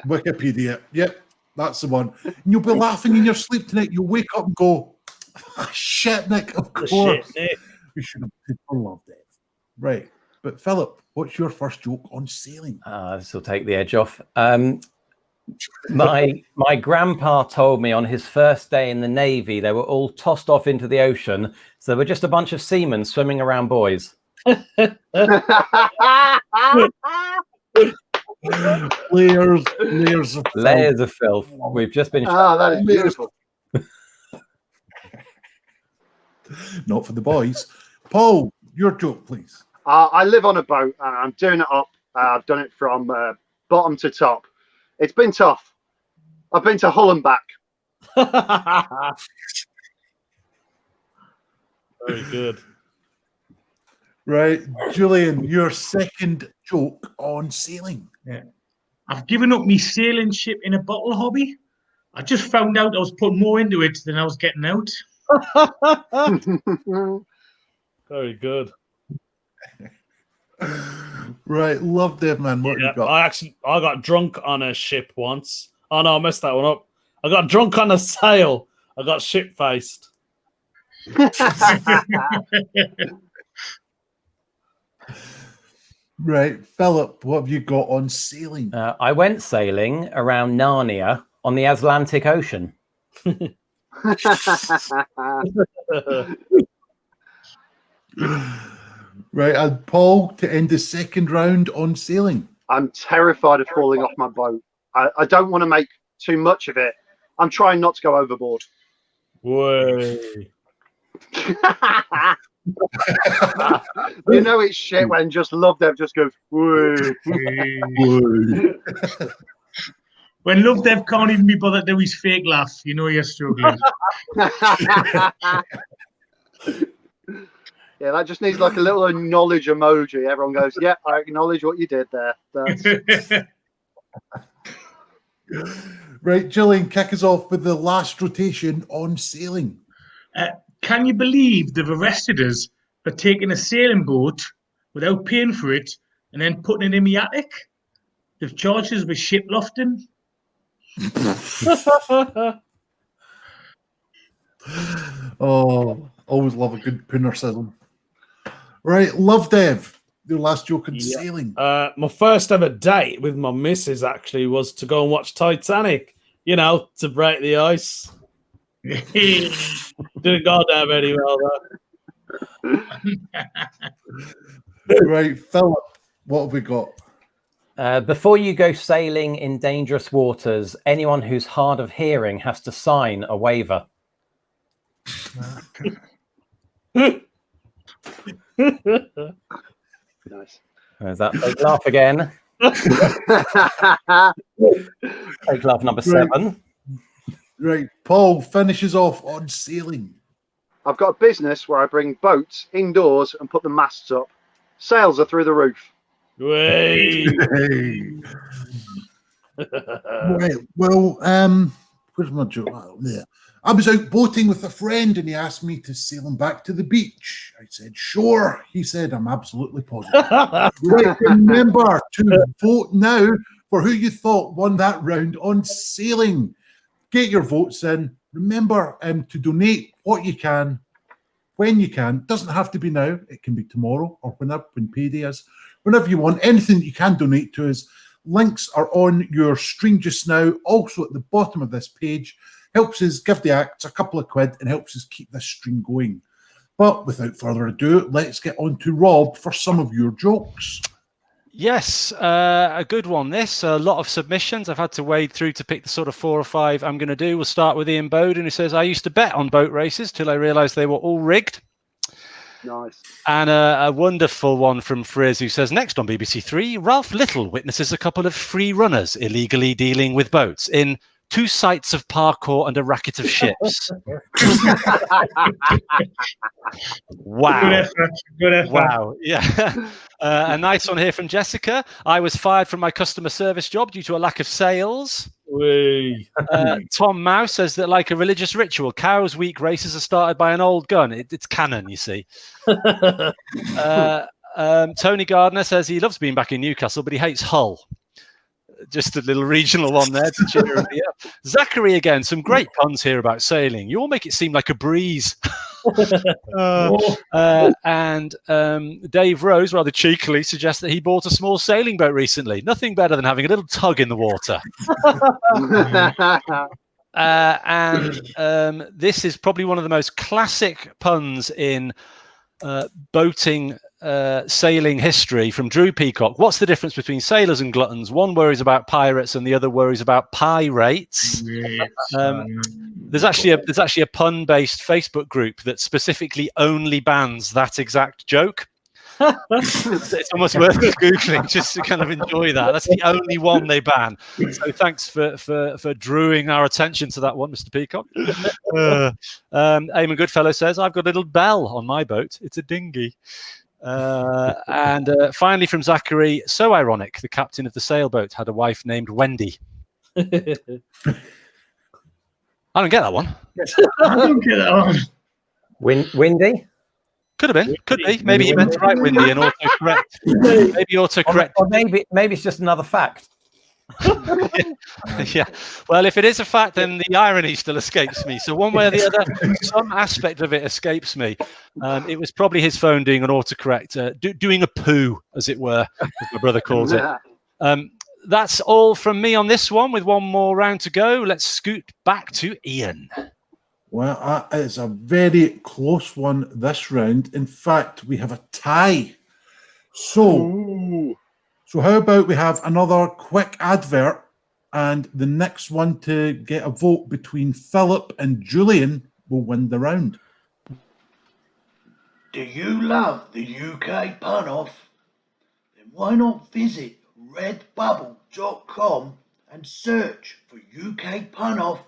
Speaker 2: Wikipedia. Yep. That's the one. And you'll be laughing in your sleep tonight. You'll wake up and go, Shitnik, of course. We should have paid for Lovdev. Right. But Philip, what's your first joke on sailing?
Speaker 5: This will take the edge off. My grandpa told me on his first day in the Navy, they were all tossed off into the ocean. So they were just a bunch of seamen swimming around buoys.
Speaker 2: Layers of
Speaker 5: filth. We've just been.
Speaker 6: That is beautiful.
Speaker 2: Not for the boys. Paul, your joke, please.
Speaker 6: I live on a boat and I'm doing it up. I've done it from bottom to top. It's been tough. I've been to Hull and back.
Speaker 4: Very good.
Speaker 2: Right, Julian, your second joke on sailing.
Speaker 3: Yeah. I've given up me sailing ship in a bottle hobby. I just found out I was putting more into it than I was getting out.
Speaker 4: Very good.
Speaker 2: Right, Lovdev, man. What you got?
Speaker 4: I got drunk on a ship once. Oh no, I messed that one up. I got drunk on a sail. I got shit-faced.
Speaker 2: Right, Philip, what have you got on sailing?
Speaker 5: I went sailing around Narnia on the Atlantic Ocean.
Speaker 2: Right, and Paul, to end the second round on sailing.
Speaker 6: I'm terrified of falling off my boat. I don't want to make too much of it. I'm trying not to go overboard.
Speaker 4: Way.
Speaker 6: You know it's shit when just Lovdev just goes, "Woo."
Speaker 3: When Lovdev can't even be bothered to do his fake laugh, you know you're struggling.
Speaker 6: Yeah, that just needs like a little acknowledge emoji. Everyone goes, "Yeah, I acknowledge what you did there." That's...
Speaker 2: Right, Julian, kick us off with the last rotation on sailing.
Speaker 3: Can you believe they've arrested us for taking a sailing boat without paying for it and then putting it in the attic? They've charged us with shiplofting.
Speaker 2: Oh, always love a good punnerism. Right, Lovdev, your last joke on sailing.
Speaker 4: My first ever date with my missus actually was to go and watch Titanic, you know, to break the ice. Didn't go down very well, though.
Speaker 2: Right, Philip, what have we got?
Speaker 5: Before you go sailing in dangerous waters, anyone who's hard of hearing has to sign a waiver.
Speaker 6: Nice.
Speaker 5: There's that fake laugh again. Fake laugh number 7.
Speaker 2: Right, Paul finishes off on sailing.
Speaker 6: I've got a business where I bring boats indoors and put the masts up. Sales are through the roof.
Speaker 4: Way.
Speaker 2: Right, well, where's my joke? Oh, there. I was out boating with a friend and he asked me to sail him back to the beach. I said, sure. He said, I'm absolutely positive. Right, remember to vote now for who you thought won that round on sailing. Get your votes in. Remember to donate what you can, when you can. Doesn't have to be now. It can be tomorrow or whenever, when payday is. Whenever you want, anything that you can donate to us. Links are on your screen just now. Also at the bottom of this page. Helps us give the acts a couple of quid and helps us keep this stream going. But without further ado, let's get on to Rob for some of your jokes.
Speaker 1: Yes, a good one. This, a lot of submissions. I've had to wade through to pick the sort of 4 or 5 I'm going to do. We'll start with Ian Bowden, who says, I used to bet on boat races till I realised they were all rigged.
Speaker 6: Nice.
Speaker 1: And a wonderful one from Frizz, who says, next on BBC 3, Ralph Little witnesses a couple of free runners illegally dealing with boats in 2 sites of parkour and a racket of ships. Wow.
Speaker 3: Good effort. Good effort.
Speaker 1: Wow. Yeah. A nice one here from Jessica. I was fired from my customer service job due to a lack of sales.
Speaker 4: Way.
Speaker 1: Tom Mouse says that, like a religious ritual, Cows Week races are started by an old gun. It's canon, you see. Tony Gardner says he loves being back in Newcastle, but he hates Hull. Just a little regional one there to cheer me up. Zachary again, some great puns here about sailing. You all make it seem like a breeze. And Dave Rose, rather cheekily, suggests that he bought a small sailing boat recently. Nothing better than having a little tug in the water. This is probably one of the most classic puns in boating sailing history from Drew Peacock. What's the difference between sailors and gluttons? One worries about pirates and the other worries about pie rates. There's actually a pun-based Facebook group that specifically only bans that exact joke. It's almost worth googling just to kind of enjoy that. That's the only one they ban. So thanks for drawing our attention to that one, Mr. Peacock. Eamon Goodfellow says, I've got a little bell on my boat. It's a dinghy. And finally from Zachary, so ironic, the captain of the sailboat had a wife named Wendy. I don't get that one.
Speaker 3: I don't get that one.
Speaker 5: Windy?
Speaker 1: Could have been. Could be. Maybe he meant to write Windy and autocorrect. Maybe autocorrect.
Speaker 5: Or maybe it's just another fact.
Speaker 1: Yeah. Well, if it is a fact, then the irony still escapes me. So one way or the other, some aspect of it escapes me. It was probably his phone doing an autocorrect, doing a poo, as it were, as my brother calls it. That's all from me on this one, with one more round to go. Let's scoot back to Iain.
Speaker 2: Well, it's a very close one this round. In fact, we have a tie. So how about we have another quick advert, and the next one to get a vote between Philip and Julian will win the round.
Speaker 7: Do you love the UK pun-off? Then why not visit redbubble.com and search for UK pun-off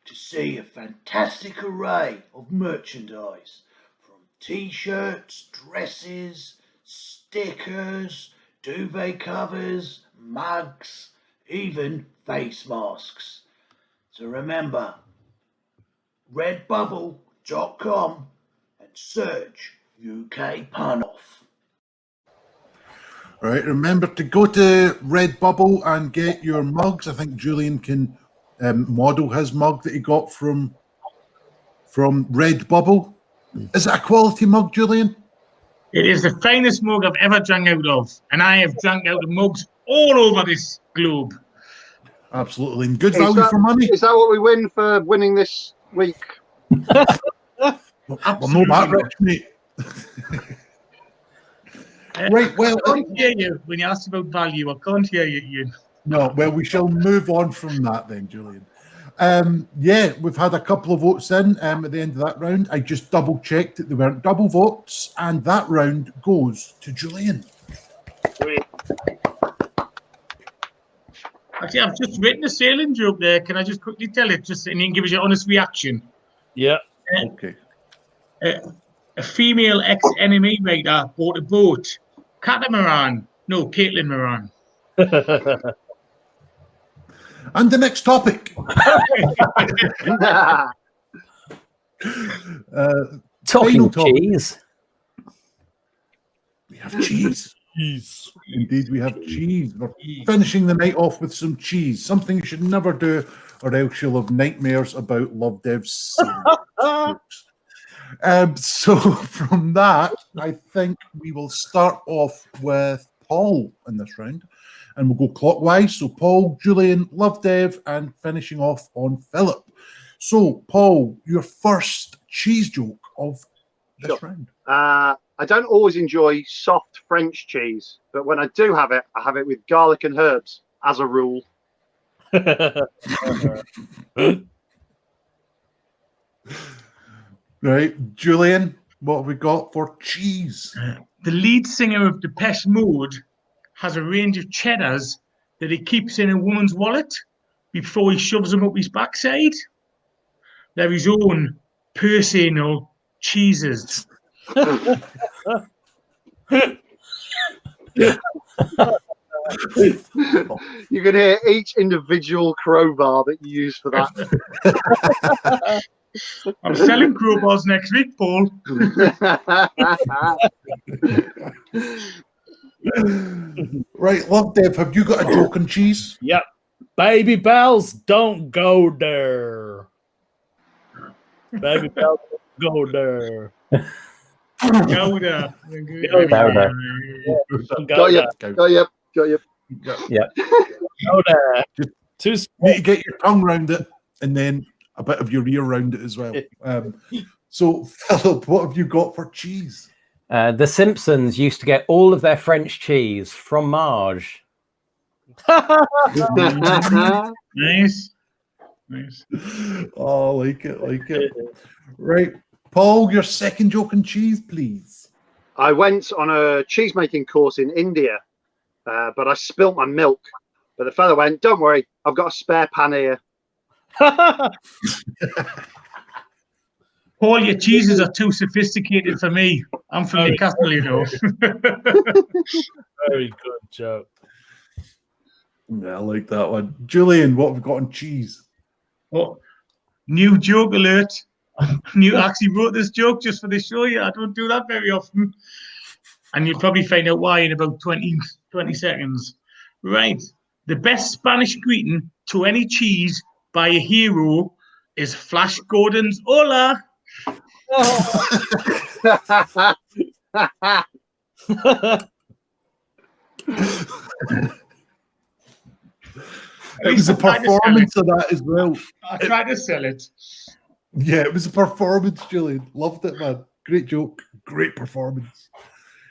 Speaker 7: to see a fantastic array of merchandise, from t-shirts, dresses, stickers, duvet covers, mugs, even face masks. So remember, redbubble.com and search UK pun-off.
Speaker 2: Right, remember to go to Redbubble and get your mugs. I think Julian can model his mug that he got from Redbubble. Is it a quality mug, Julian?
Speaker 3: It is the finest mug I've ever drank out of, and I have drank out of mugs all over this globe.
Speaker 2: Absolutely, and good value for money.
Speaker 6: Is that what we win for winning this week?
Speaker 2: Well, no, that rich, mate. Right, well,
Speaker 3: I can't hear you when you asked about value. I can't hear you, Iain.
Speaker 2: No, well, we shall move on from that then, Julian. Yeah, we've had a couple of votes in at the end of that round. I just double-checked that there weren't double votes, and that round goes to Julian.
Speaker 3: Sweet. Actually, I've just written a sailing joke there. Can I just quickly tell it, just and you can give us your honest reaction?
Speaker 4: Yeah.
Speaker 2: Okay.
Speaker 3: A female ex-enemy writer bought a boat. Catamaran. No, Caitlin Moran.
Speaker 2: And the next topic.
Speaker 5: Talking
Speaker 2: topic.
Speaker 5: cheese.
Speaker 2: We have cheese. Indeed, we have cheese. We're finishing the night off with some cheese. Something you should never do, or else you'll have nightmares about Lovdev's jokes. So from that, I think we will start off with Paul in this round, and we'll go clockwise. So Paul, Julian, Lovedev, and finishing off on Philip. So Paul, your first cheese joke of this round.
Speaker 6: I don't always enjoy soft French cheese, but when I do have it, I have it with garlic and herbs, as a rule.
Speaker 2: Right, Julian, what have we got for cheese?
Speaker 3: The lead singer of Depeche Mode has a range of cheddars that he keeps in a woman's wallet before he shoves them up his backside. They're his own personal cheeses.
Speaker 6: You can hear each individual crowbar that you use for that.
Speaker 3: I'm selling crowbars next week, Paul.
Speaker 2: Right, Lovedev, have you got a joke on cheese?
Speaker 4: Yep. Baby bells, don't go there. Baby bells, don't go there.
Speaker 3: Gouda.
Speaker 5: Gouda.
Speaker 6: Got you.
Speaker 5: Yeah.
Speaker 4: Gouda.
Speaker 2: You need to get your tongue round it, and then a bit of your ear round it as well. So, Philip, what have you got for cheese?
Speaker 5: The Simpsons used to get all of their French cheese from Marge.
Speaker 3: Nice.
Speaker 2: Oh, like it. Right, Paul, your second joke on cheese, please.
Speaker 6: I went on a cheese making course in India, but I spilt my milk. But the fellow went, "Don't worry, I've got a spare pan here."
Speaker 3: Paul, your cheeses are too sophisticated for me. I'm from Newcastle, you know.
Speaker 4: Very good joke.
Speaker 2: Yeah, I like that one. Julian, what have we got on cheese?
Speaker 3: Oh, new joke alert. I actually wrote this joke just for the show. Yeah, I don't do that very often. And you'll probably find out why in about 20 seconds. Right. The best Spanish greeting to any cheese by a hero is Flash Gordon's "Hola."
Speaker 2: It was a performance of that as well.
Speaker 3: I tried to sell it.
Speaker 2: Yeah, it was a performance, Julian. Loved it, man. Great joke. Great performance.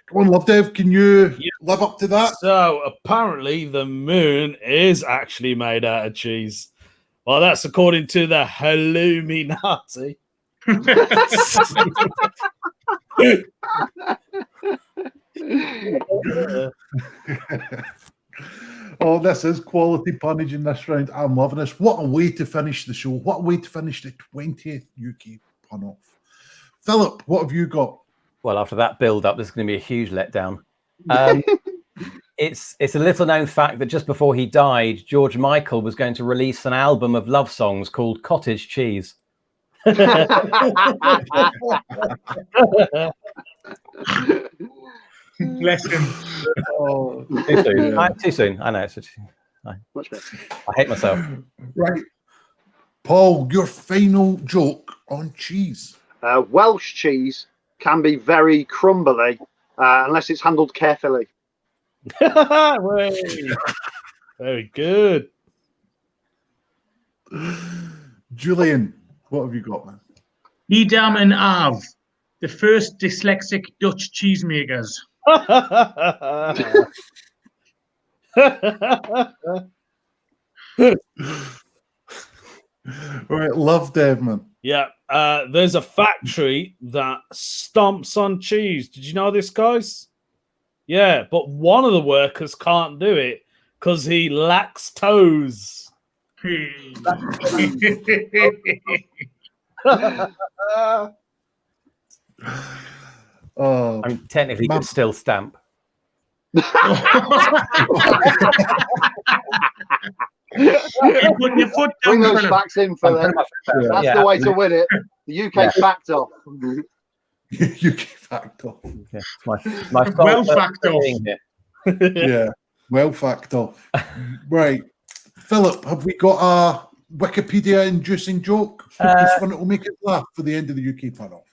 Speaker 2: Come on, Lovdev, can you live up to that?
Speaker 4: So apparently the moon is actually made out of cheese. Well, that's according to the Illuminati.
Speaker 2: Oh, this is quality punnage in this round. I'm loving this. What a way to finish the show. What a way to finish the 20th UK pun off. Philip, what have you got?
Speaker 5: Well, after that build-up, this is going to be a huge letdown. It's a little-known fact that just before he died, George Michael was going to release an album of love songs called Cottage Cheese.
Speaker 3: Bless him.
Speaker 2: Oh,
Speaker 5: Too soon. Too soon. I know.
Speaker 6: Much better.
Speaker 5: I hate myself.
Speaker 2: right. Paul, your final joke on cheese.
Speaker 6: Welsh cheese can be very crumbly unless it's handled carefully.
Speaker 4: Very good.
Speaker 2: Julian, what have you got, man?
Speaker 3: Edam and Av, the first dyslexic Dutch cheesemakers.
Speaker 2: All right, Lovdev, man.
Speaker 4: Yeah, there's a factory that stomps on cheese. Did you know this, guys? Yeah, but one of the workers can't do it because he lacks toes.
Speaker 2: Oh,
Speaker 5: I mean, technically, could still stamp.
Speaker 3: You put your foot
Speaker 6: Bring
Speaker 3: down,
Speaker 6: those
Speaker 3: Philip.
Speaker 6: facts in for them. That's the way to win it. The UK fact off.
Speaker 2: you get fact off.
Speaker 5: Yeah, my
Speaker 3: Well fact off.
Speaker 2: Yeah, well fact off. Right. Philip, have we got a Wikipedia-inducing joke? This one that will make us laugh for the end of the UK pun off.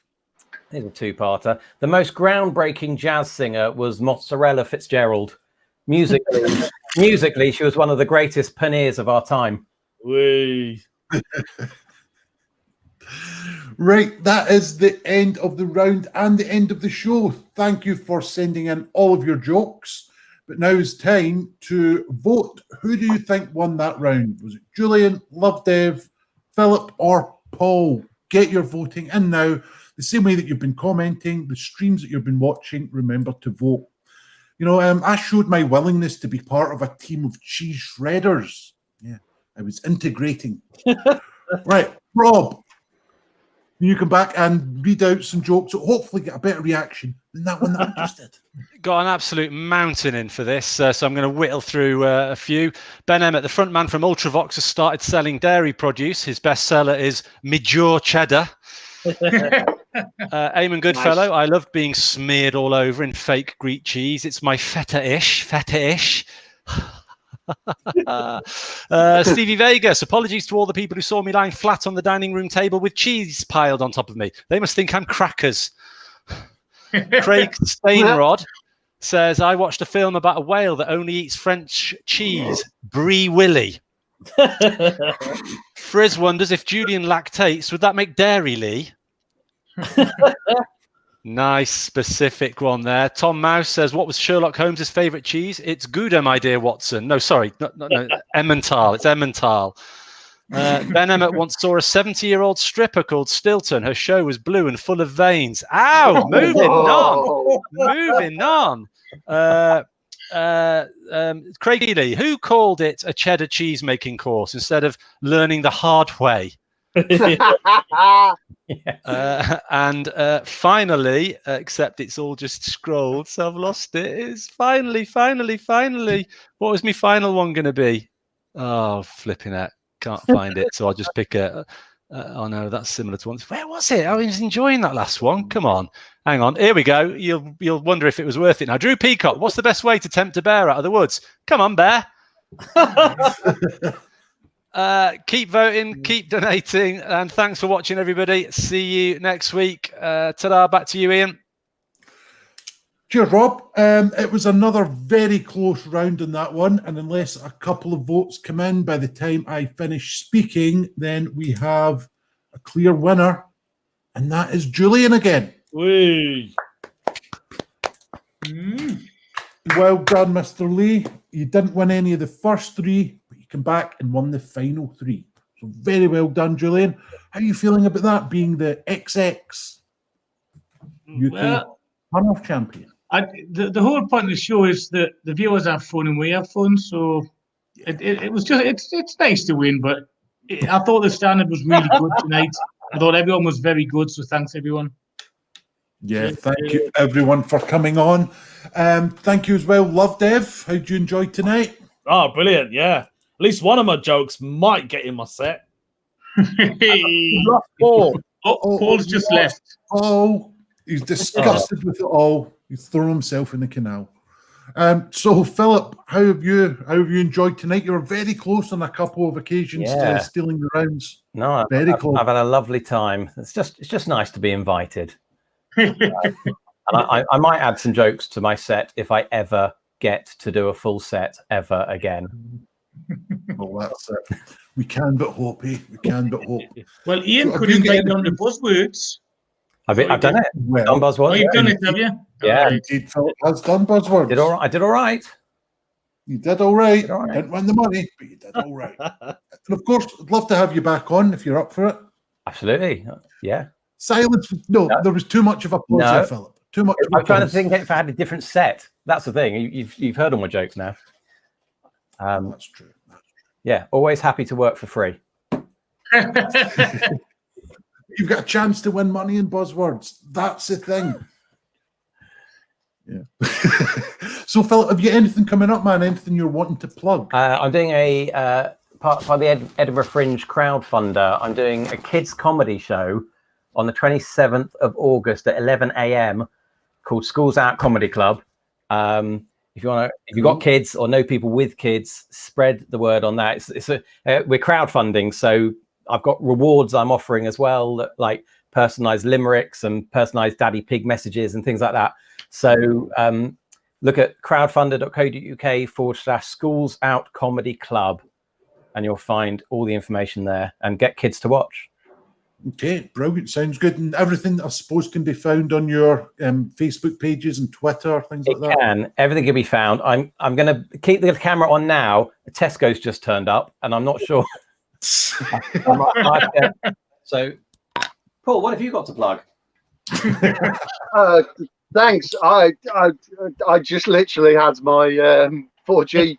Speaker 5: Here's a two-parter. The most groundbreaking jazz singer was Mozzarella Fitzgerald. Musically, she was one of the greatest pioneers of our time.
Speaker 4: Wee.
Speaker 2: Right, that is the end of the round and the end of the show. Thank you for sending in all of your jokes. But now it's time to vote. Who do you think won that round? Was it Julian, Lovdev, Philip, or Paul? Get your voting in now. The same way that you've been commenting, the streams that you've been watching, remember to vote. You know, I showed my willingness to be part of a team of cheese shredders. Yeah, I was integrating. Right, Rob, you come back and read out some jokes that hopefully get a better reaction than that one that I just did.
Speaker 1: Got an absolute mountain in for this, so I'm going to whittle through a few. Ben Emmett, the front man from Ultravox, has started selling dairy produce. His bestseller is Mijor Cheddar. Eamon Goodfellow, I loved being smeared all over in fake Greek cheese. It's my feta-ish. Stevie Vegas, apologies to all the people who saw me lying flat on the dining room table with cheese piled on top of me. They must think I'm crackers. Craig Stainrod says, I watched a film about a whale that only eats French cheese. Brie Willy. Frizz wonders if Julian lactates, would that make Dairy Lee? Nice specific one there. Tom Mouse says, what was Sherlock Holmes' favourite cheese? It's Gouda, my dear Watson. No, sorry. No, Emmental. It's Emmental. Ben Emmett once saw a 70-year-old stripper called Stilton. Her show was blue and full of veins. Ow! Moving on. Craig Ely, who called it a cheddar cheese making course instead of learning the hard way? And finally, except it's all just scrolled, so I've lost it. Is finally. What was my final one going to be? Oh, flipping it. Can't find it, so I'll just pick a. Oh no, that's similar to one. Where was it? I was enjoying that last one. Come on, hang on. Here we go. You'll wonder if it was worth it. Now, Drew Peacock. What's the best way to tempt a bear out of the woods? Come on, bear. Keep voting, keep donating, and thanks for watching, everybody. See you next week. Ta-da, back to you, Iain.
Speaker 2: Cheers, Rob. It was another very close round in that one, and unless a couple of votes come in by the time I finish speaking, then we have a clear winner, and that is Julian again.
Speaker 4: Whee.
Speaker 2: Well done, Mr. Lee. You didn't win any of the first three, but you came back and won the final three. So very well done, Julian. How are you feeling about that, being the XX UK runoff champion?
Speaker 3: The whole point of the show is that the viewers have fun and we have fun. So it was just it's nice to win, but I thought the standard was really good tonight. I thought everyone was very good. So thanks, everyone.
Speaker 2: Yeah, thank you everyone for coming on. Thank you as well, Lovdev. How did you enjoy tonight?
Speaker 4: Oh, brilliant! Yeah, at least one of my jokes might get in my set.
Speaker 3: Paul's just left.
Speaker 2: Oh, he's disgusted with it all. He's thrown himself in the canal. So, Philip, how have you enjoyed tonight? You were very close on a couple of occasions to stealing the rounds.
Speaker 5: No,
Speaker 2: very close.
Speaker 5: I've had a lovely time. It's just nice to be invited. And I might add some jokes to my set if I ever get to do a full set ever again.
Speaker 2: Well, that's it. We can but hope, eh? We can but hope.
Speaker 3: Well, Iain could invite on the buzzwords.
Speaker 5: I've done it.
Speaker 2: Well,
Speaker 5: done buzzwords.
Speaker 3: Oh, you've done it, have you?
Speaker 5: Yeah.
Speaker 2: Indeed, Philip has done buzzwords.
Speaker 5: I did all right.
Speaker 2: You did all right. Didn't win the money, but you did all right. And of course, I'd love to have you back on if you're up for it.
Speaker 5: Absolutely. Yeah.
Speaker 2: Silence. No, there was too much of applause there, Philip. Too much.
Speaker 5: I'm trying to think if I had a different set. That's the thing. You've heard all my jokes now.
Speaker 2: That's true.
Speaker 5: Yeah. Always happy to work for free.
Speaker 2: You've got a chance to win money in buzzwords. That's the thing. Yeah. So, Philip, have you got anything coming up, man? Anything you're wanting to plug?
Speaker 5: I'm doing a part of the Edinburgh Fringe crowdfunder. I'm doing a kids comedy show on the 27th of August at 11 a.m. called Schools Out Comedy Club. If you've got kids or know people with kids, spread the word on that. We're crowdfunding, so I've got rewards I'm offering as well, like personalized limericks and personalized daddy pig messages and things like that. So look at crowdfunder.co.uk/Schools Out Comedy Club, and you'll find all the information there and get kids to watch.
Speaker 2: Okay, brilliant. Sounds good. And everything, I suppose, can be found on your Facebook pages and Twitter, things like that?
Speaker 5: It can. Everything can be found. I'm going to keep the camera on now. Tesco's just turned up, and I'm not sure. So, Paul, what have you got to plug?
Speaker 6: Thanks. I just literally had my 4G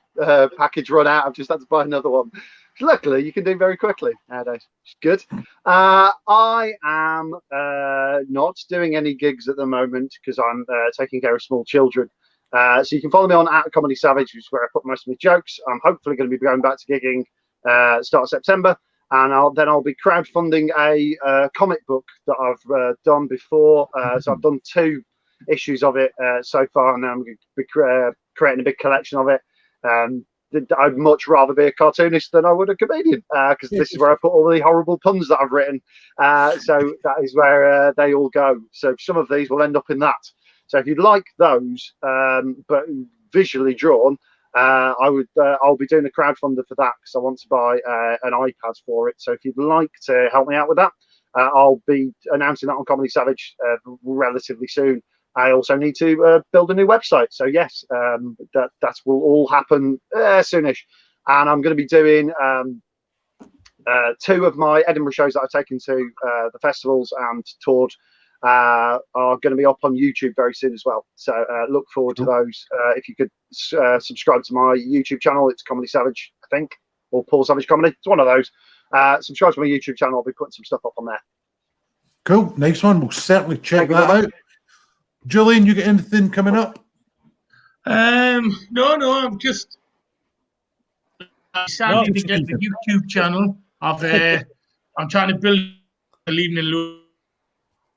Speaker 6: package run out. I've just had to buy another one. Luckily, you can do very quickly nowadays. It's good. I am not doing any gigs at the moment because I'm taking care of small children. So you can follow me on @ComedySavage, which is where I put most of my jokes. I'm hopefully going to be going back to gigging start of September, and I'll be crowdfunding a comic book that I've done before. So I've done 2 issues of it so far, and I'm going to be creating a big collection of it. I'd much rather be a cartoonist than I would a comedian, because this is where I put all the horrible puns that I've written. So that is where they all go. So some of these will end up in that. So if you'd like those, but visually drawn, I'll be doing a crowdfunder for that because I want to buy an iPad for it. So if you'd like to help me out with that, I'll be announcing that on Comedy Savage relatively soon. I also need to build a new website. So yes, that will all happen soonish. And I'm going to be doing 2 of my Edinburgh shows that I've taken to the festivals and toured are going to be up on YouTube very soon as well. So look forward to those. If you could subscribe to my YouTube channel, it's Comedy Savage, I think, or Paul Savage Comedy. It's one of those. Subscribe to my YouTube channel. I'll be putting some stuff up on there.
Speaker 2: Cool. Nice one. We'll certainly check that out. Julian, you got anything coming up?
Speaker 3: No, I'm just sadly to get the YouTube channel. I'm trying to build a leaving in.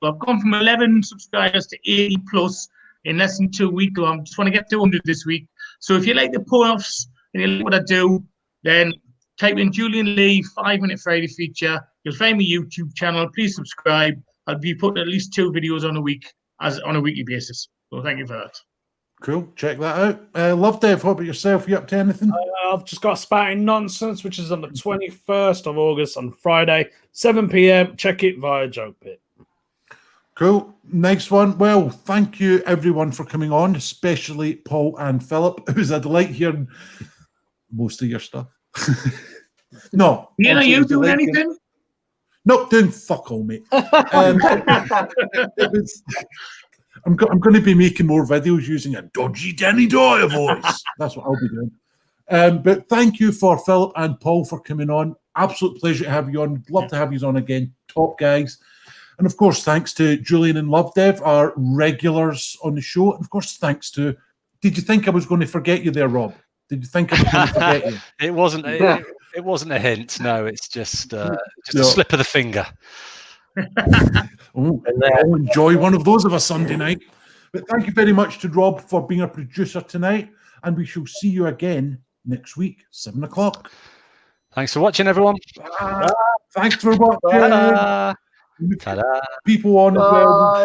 Speaker 3: I've gone from 11 subscribers to 80 plus in less than 2 weeks. I just want to get 200 this week. So if you like the pull-offs and you like what I do, then type in Julian Lee 5-Minute Friday feature. You'll find my YouTube channel. Please subscribe. I'll be putting at least 2 videos on a weekly basis. So thank you for that.
Speaker 2: Cool. Check that out. Lovdev, what about yourself? You up to anything?
Speaker 4: I've just got Spouting Nonsense, which is on the 21st of August on Friday, 7 p.m. Check it via Joke Pit.
Speaker 2: Cool. Next one. Well, thank you everyone for coming on, especially Paul and Philip. It was a delight hearing most of your stuff. No.
Speaker 3: Iain, are
Speaker 2: honestly, it
Speaker 3: you
Speaker 2: was a
Speaker 3: doing
Speaker 2: delight
Speaker 3: anything?
Speaker 2: Not doing fuck all, mate. I'm going to be making more videos using a dodgy Danny Dyer voice. That's what I'll be doing. But thank you for Philip and Paul for coming on. Absolute pleasure to have you on. Love to have you on again. Top guys. And of course, thanks to Julian and Lovdev, our regulars on the show. And of course, thanks to... Did you think I was going to forget you there, Rob? Did you think I was going to forget you?
Speaker 1: It wasn't. It wasn't a hint. No, it's just a slip of the finger.
Speaker 2: I'll enjoy one of those of a Sunday night. But thank you very much to Rob for being our producer tonight. And we shall see you again next week, 7 o'clock.
Speaker 1: Thanks for watching, everyone.
Speaker 2: Thanks for watching.
Speaker 1: Ta-da. Ta-da.
Speaker 2: People on as well.